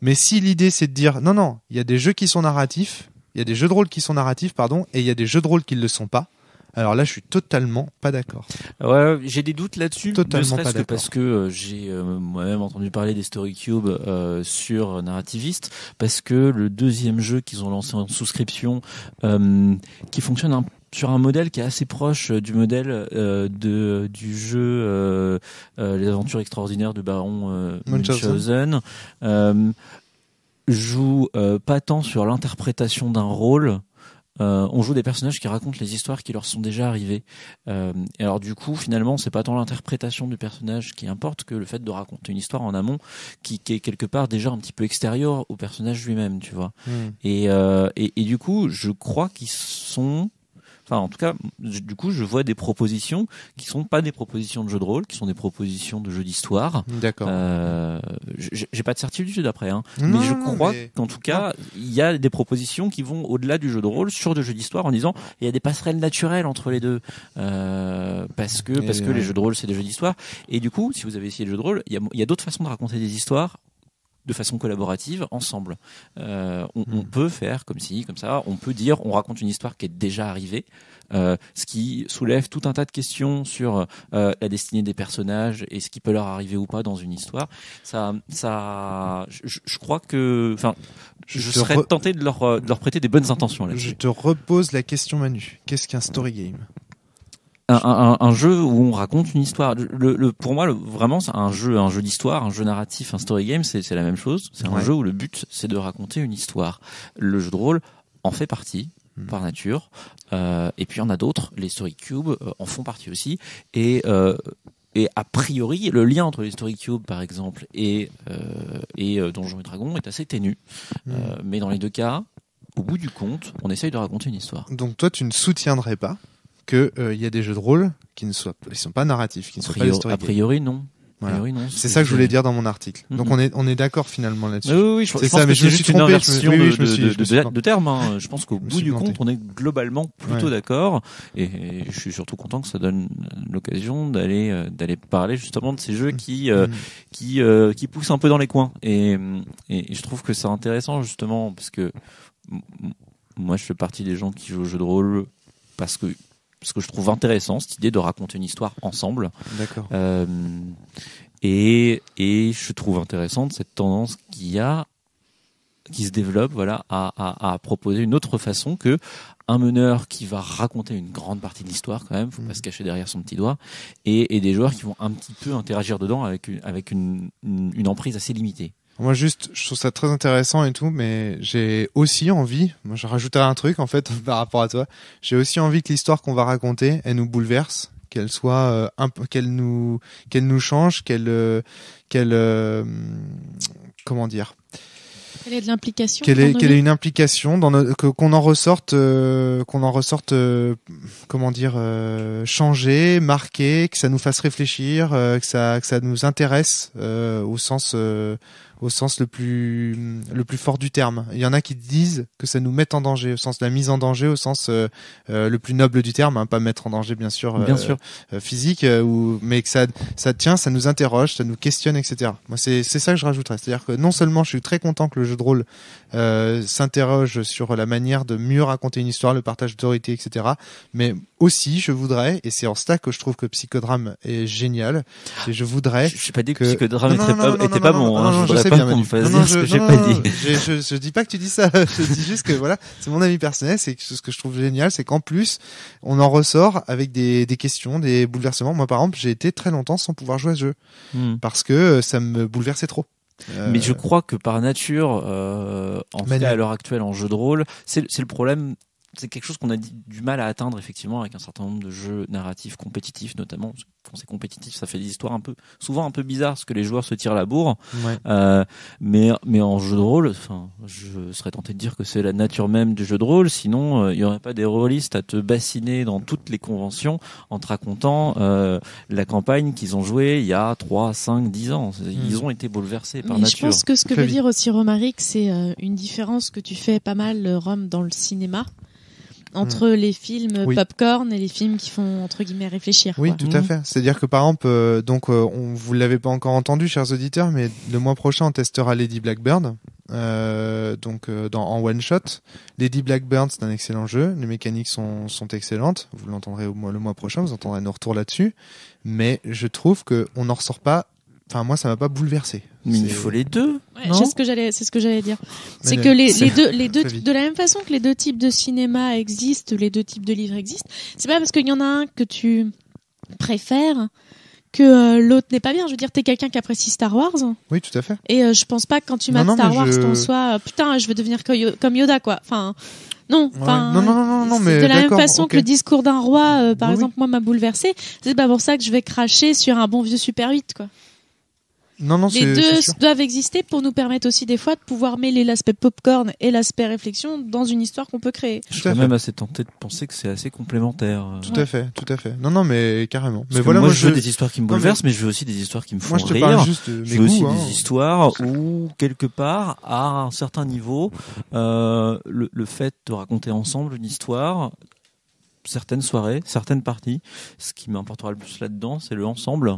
Mais si l'idée c'est de dire non, il y a des jeux qui sont narratifs, il y a des jeux de rôle qui sont narratifs, et il y a des jeux de rôle qui ne le sont pas. Alors là, je suis totalement pas d'accord. Ouais, j'ai des doutes là-dessus. Totalement ne serait-ce pas que d'accord. Parce que j'ai moi-même entendu parler des Story Cube sur Narrativist, parce que le deuxième jeu qu'ils ont lancé en souscription, qui fonctionne sur un modèle qui est assez proche du modèle du jeu Les Aventures Extraordinaires de Baron Munchausen, joue pas tant sur l'interprétation d'un rôle. On joue des personnages qui racontent les histoires qui leur sont déjà arrivées. Et alors du coup, finalement, c'est pas tant l'interprétation du personnage qui importe que le fait de raconter une histoire en amont qui est quelque part déjà un petit peu extérieur au personnage lui-même, tu vois. Et du coup, je crois qu'ils sont... Enfin, en tout cas, du coup, je vois des propositions qui sont pas des propositions de jeux de rôle, qui sont des propositions de jeux d'histoire. D'accord. J'ai pas de certitude après, mais je crois qu'en tout cas, il y a des propositions qui vont au-delà du jeu de rôle sur des jeux d'histoire en disant il y a des passerelles naturelles entre les deux, parce que les jeux de rôle c'est des jeux d'histoire. Et du coup, si vous avez essayé le jeu de rôle, il y a d'autres façons de raconter des histoires de façon collaborative ensemble. On peut faire comme ci, comme ça. On peut dire, on raconte une histoire qui est déjà arrivée, ce qui soulève tout un tas de questions sur la destinée des personnages et ce qui peut leur arriver ou pas dans une histoire. Je crois que, enfin, je serais tenté de leur prêter des bonnes intentions là-dessus. Je te repose la question, Manu. Qu'est-ce qu'un story game? Un jeu où on raconte une histoire. Pour moi, vraiment, c'est un jeu d'histoire, un jeu narratif, un story game, c'est la même chose. C'est un jeu où le but, c'est de raconter une histoire. Le jeu de rôle en fait partie, par nature. Et puis, il y en a d'autres. Les Story Cube en font partie aussi. Et a priori, le lien entre les Story Cube, par exemple, et Donjons et Dragons est assez ténu. Mais dans les deux cas, au bout du compte, on essaye de raconter une histoire. Donc, toi, tu ne soutiendrais pas que y a des jeux de rôle qui ne sont pas narratifs, qui ne sont pas des story games. A priori non. Voilà. C'est ça que je voulais dire dans mon article. Donc on est d'accord finalement là-dessus. Oui, je pense que c'est juste une inversion de termes. Je pense qu'au bout du compte, on est globalement plutôt d'accord. Et je suis surtout content que ça donne l'occasion d'aller parler justement de ces jeux qui poussent un peu dans les coins. Et je trouve que c'est intéressant justement parce que moi je fais partie des gens qui jouent aux jeux de rôle parce que je trouve intéressant cette idée de raconter une histoire ensemble. D'accord. Et je trouve intéressante cette tendance qui se développe, voilà, à proposer une autre façon que un meneur qui va raconter une grande partie de l'histoire quand même, faut pas se cacher derrière son petit doigt, et des joueurs qui vont un petit peu interagir dedans avec une emprise assez limitée. Moi je trouve ça très intéressant et tout, mais j'ai aussi envie, moi je rajouterai un truc en fait par rapport à toi, j'ai aussi envie que l'histoire qu'on va raconter, elle nous bouleverse, qu'elle soit qu'elle nous change, qu'elle comment dire, quelle est de l'implication, quelle est une implication dans qu'on en ressorte comment dire, changer, marquer, que ça nous fasse réfléchir, que ça nous intéresse au sens le plus fort du terme. Il y en a qui disent que ça nous met en danger, au sens de la mise en danger, au sens le plus noble du terme, pas mettre en danger bien sûr physique, mais que ça tient, ça nous interroge, ça nous questionne, etc. Moi c'est ça que je rajouterais, c'est-à-dire que non seulement je suis très content que le jeu de rôle s'interroge sur la manière de mieux raconter une histoire, le partage d'autorité, etc. Mais aussi je voudrais, et c'est en cela que je trouve que Psychodrame est génial, et je voudrais... Je n'ai pas dit que Psychodrame était pas bon. très pas bien, qu'on Manu. me fasse dire ce que j'ai pas dit. Je dis pas que tu dis ça. Je dis juste que voilà, c'est mon avis personnel. C'est que ce que je trouve génial, c'est qu'en plus, on en ressort avec des questions, des bouleversements. Moi, par exemple, j'ai été très longtemps sans pouvoir jouer à ce jeu parce que ça me bouleversait trop. Mais je crois que par nature, en tout cas à l'heure actuelle en jeu de rôle, c'est le problème. C'est quelque chose qu'on a du mal à atteindre effectivement avec un certain nombre de jeux narratifs compétitifs notamment. Quand c'est compétitif, ça fait des histoires souvent un peu bizarres parce que les joueurs se tirent la bourre. Ouais. Mais en jeu de rôle, enfin, je serais tenté de dire que c'est la nature même du jeu de rôle. Sinon, il y aurait pas des rôlistes à te bassiner dans toutes les conventions en te racontant la campagne qu'ils ont jouée il y a 3, 5, 10 ans. Ils ont été bouleversés par nature. Je pense que ce que veut dire aussi Romaric, c'est une différence que tu fais pas mal, Rome, dans le cinéma. Entre les films popcorn et les films qui font entre guillemets réfléchir. Oui, quoi. tout à fait. C'est-à-dire que par exemple, on vous l'avez pas encore entendu, chers auditeurs, mais le mois prochain on testera Lady Blackbird, en one shot. Lady Blackbird, c'est un excellent jeu. Les mécaniques sont excellentes. Vous l'entendrez le mois prochain, vous entendrez nos retours là-dessus. Mais je trouve que on n'en ressort pas. Enfin, moi, ça m'a pas bouleversé. Mais il faut les deux. Ouais, c'est ce que j'allais dire. C'est que les deux, de la même façon que les deux types de cinéma existent, les deux types de livres existent. C'est pas parce qu'il y en a un que tu préfères que l'autre n'est pas bien. Je veux dire, t'es quelqu'un qui apprécie Star Wars. Oui, tout à fait. Et je pense pas que quand tu mates Star Wars, t'en sois putain, je veux devenir comme Yoda, quoi. Enfin. Non, enfin, non, mais de la même façon okay. que le discours d'un roi, par exemple, moi, m'a bouleversé. C'est pas pour ça que je vais cracher sur un bon vieux Super 8, quoi. Non, les deux doivent exister pour nous permettre aussi des fois de pouvoir mêler l'aspect popcorn et l'aspect réflexion dans une histoire qu'on peut créer. Je suis même assez tenté de penser que c'est assez complémentaire. Tout à fait. Non, mais carrément. Parce mais voilà, moi je veux des histoires qui me bouleversent, mais je veux aussi des histoires qui me font rire. Je veux aussi des histoires où quelque part, à un certain niveau, le fait de raconter ensemble une histoire. Certaines soirées, certaines parties, ce qui m'importera le plus là-dedans, c'est le ensemble,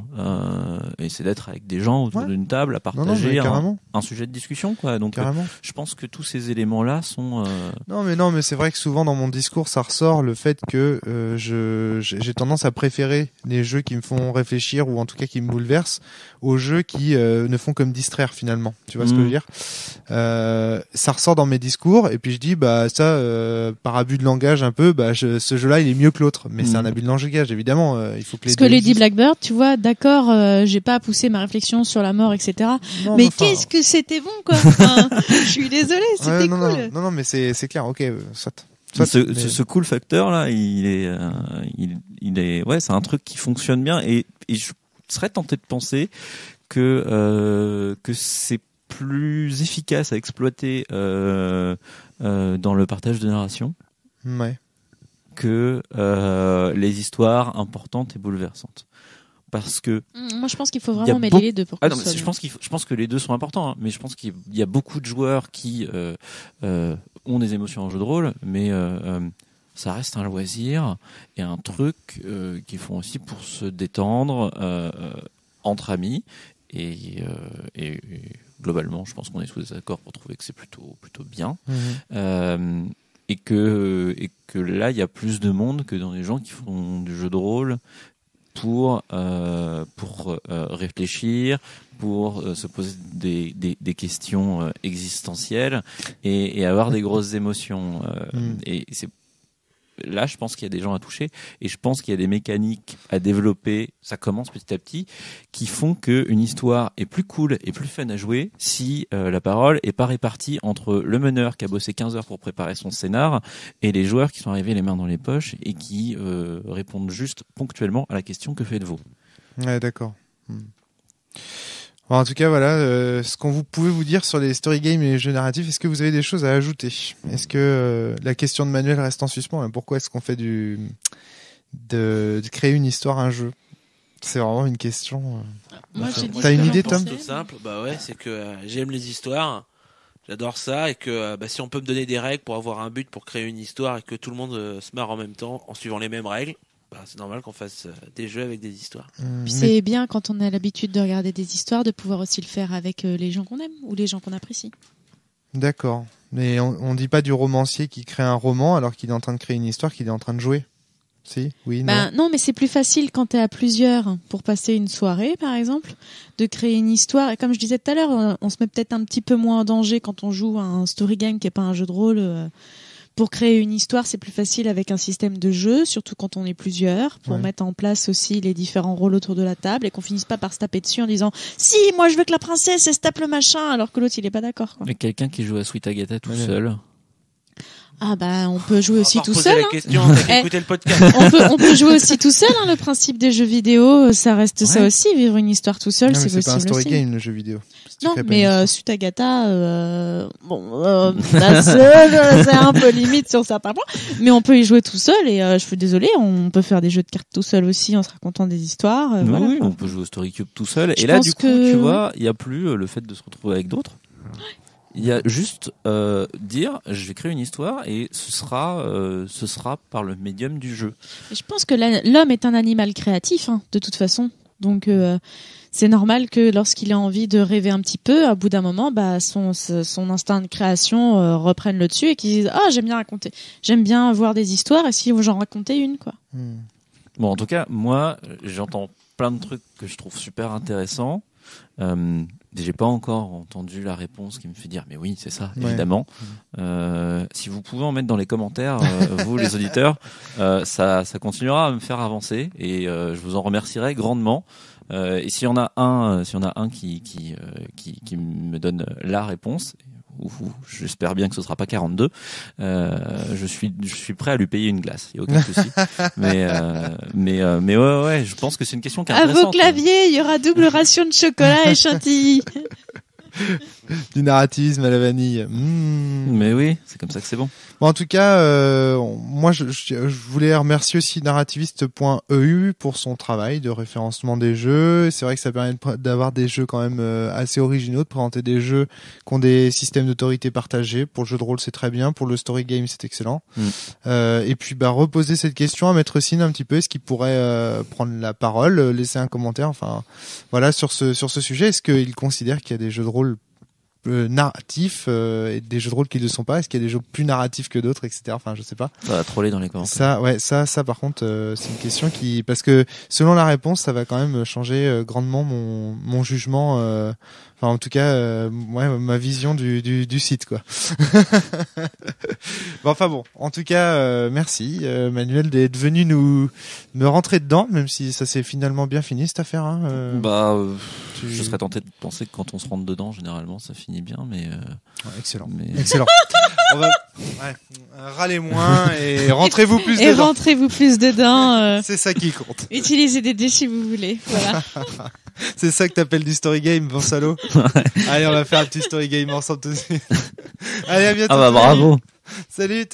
et c'est d'être avec des gens autour d'une table à partager un sujet de discussion, quoi. Donc, je pense que tous ces éléments-là sont. Non, mais c'est vrai que souvent dans mon discours, ça ressort le fait que j'ai tendance à préférer les jeux qui me font réfléchir ou en tout cas qui me bouleversent aux jeux qui ne font que me distraire finalement. Tu vois ce que je veux dire ? Ça ressort dans mes discours et puis je dis par abus de langage un peu, ce jeu-là il est mieux que l'autre, mais c'est un abus de langage évidemment. Il faut que les parce que Lady Blackbird, tu vois, d'accord, j'ai pas poussé ma réflexion sur la mort, etc. Non, mais qu'est-ce que c'était bon, quoi. Je suis désolée, c'était cool. Non, mais c'est clair. Ok, soit. Ce cool facteur là, il est, ouais, c'est un truc qui fonctionne bien et je serais tenté de penser que c'est plus efficace à exploiter dans le partage de narration. Ouais. Que les histoires importantes et bouleversantes, parce que moi je pense qu'il faut vraiment mêler les deux pour je pense que les deux sont importants, hein, mais je pense qu'il y a beaucoup de joueurs qui ont des émotions en jeu de rôle, mais ça reste un loisir et un truc qu'ils font aussi pour se détendre entre amis et globalement je pense qu'on est tous d'accord pour trouver que c'est plutôt bien. Et que là il y a plus de monde que dans les gens qui font du jeu de rôle pour réfléchir, pour se poser des questions existentielles et avoir des grosses émotions. Et c'est là, je pense qu'il y a des gens à toucher et je pense qu'il y a des mécaniques à développer, ça commence petit à petit, qui font qu'une histoire est plus cool et plus fun à jouer si la parole est pas répartie entre le meneur qui a bossé 15 heures pour préparer son scénar et les joueurs qui sont arrivés les mains dans les poches et qui répondent juste ponctuellement à la question « Que faites-vous » ? Ouais, d'accord. Bon, en tout cas, voilà ce qu'on pouvez vous dire sur les story games et les jeux narratifs. Est-ce que vous avez des choses à ajouter ? Est-ce que la question de Manuel reste en suspens ? Pourquoi est-ce qu'on fait de créer une histoire, un jeu ? C'est vraiment une question. Moi, t'as une idée, Tom ? C'est tout simple. Ouais, c'est que j'aime les histoires. J'adore ça et que si on peut me donner des règles pour avoir un but pour créer une histoire et que tout le monde se marre en même temps en suivant les mêmes règles. C'est normal qu'on fasse des jeux avec des histoires. Puis c'est bien quand on a l'habitude de regarder des histoires de pouvoir aussi le faire avec les gens qu'on aime ou les gens qu'on apprécie. D'accord. Mais on dit pas du romancier qui crée un roman alors qu'il est en train de créer une histoire qu'il est en train de jouer. Si, oui, non. Ben, non, mais c'est plus facile quand t'es à plusieurs pour passer une soirée, par exemple, de créer une histoire. Et comme je disais tout à l'heure, on se met peut-être un petit peu moins en danger quand on joue à un story game qui est pas un jeu de rôle. Pour créer une histoire, c'est plus facile avec un système de jeu, surtout quand on est plusieurs, pour mettre en place aussi les différents rôles autour de la table et qu'on finisse pas par se taper dessus en disant « Si, moi je veux que la princesse, elle se tape le machin », alors que l'autre il est pas d'accord, quoi. Mais quelqu'un qui joue à Sweet Agatha tout seul. Ah bah on peut jouer aussi tout poser seul. la question, t'as qu'à écouter le podcast. On peut jouer aussi tout seul. Le principe des jeux vidéo, ça reste ça aussi. Vivre une histoire tout seul, c'est possible pas un story aussi. game, le jeu vidéo. Non, mais Suite Agatha, c'est un peu limite sur certains points. Mais on peut y jouer tout seul et je suis désolée, on peut faire des jeux de cartes tout seul aussi en se racontant des histoires. Voilà. Oui, on peut jouer au Story Cube tout seul. Je Et là, pense du coup, que- tu vois, il y a plus le fait de se retrouver avec d'autres. Il y a juste dire, je vais créer une histoire et ce sera par le médium du jeu. Et je pense que l'homme est un animal créatif, hein, de toute façon. Donc c'est normal que lorsqu'il a envie de rêver un petit peu, à bout d'un moment, bah son instinct de création reprenne le dessus et qu'il dise j'aime bien raconter, j'aime bien voir des histoires et si j'en racontais une, quoi. Bon, en tout cas, moi, j'entends plein de trucs que je trouve super intéressants. J'ai pas encore entendu la réponse qui me fait dire mais oui c'est ça évidemment. Si vous pouvez en mettre dans les commentaires vous les auditeurs, ça continuera à me faire avancer et je vous en remercierai grandement. Et s'il y en a un qui me donne la réponse, j'espère bien que ce sera pas 42. Je suis prêt à lui payer une glace. Il y a aucun souci. mais ouais, je pense que c'est une question qui est À intéressante. vos claviers, il y aura double ration de chocolat et chantilly. Du narrativisme à la vanille. Mais oui, c'est comme ça que c'est bon. Bon, en tout cas, moi, je voulais remercier aussi narrativiste.eu pour son travail de référencement des jeux. C'est vrai que ça permet d'avoir des jeux quand même assez originaux, de présenter des jeux qui ont des systèmes d'autorité partagés. Pour le jeu de rôle, c'est très bien. Pour le story game, c'est excellent. Et puis, reposer cette question à Maître Sine un petit peu. Est-ce qu'il pourrait prendre la parole, laisser un commentaire, enfin, voilà, sur ce sujet. Est-ce qu'il considère qu'il y a des jeux de rôle narratifs et des jeux de rôle qui ne le sont pas? Est-ce qu'il y a des jeux plus narratifs que d'autres, etc. Enfin, je sais pas. Ça va troller dans les commentaires. Ça par contre, c'est une question parce que selon la réponse, ça va quand même changer grandement mon jugement. Enfin, en tout cas, ma vision du site, quoi. Bon. En tout cas, merci Manuel d'être venu me rentrer dedans, même si ça s'est finalement bien fini cette affaire. Hein, je serais tenté de penser que quand on se rentre dedans, généralement, ça finit bien, mais. Excellent. Excellent. On va râler moins et rentrez-vous plus dedans. Et rentrez-vous plus dedans. C'est ça qui compte. Utilisez des dés si vous voulez. Voilà. C'est ça que t'appelles du story game, bon salaud. Allez, on va faire un petit story game ensemble tout de suite. Allez, à bientôt. Ah bah bravo. Salut.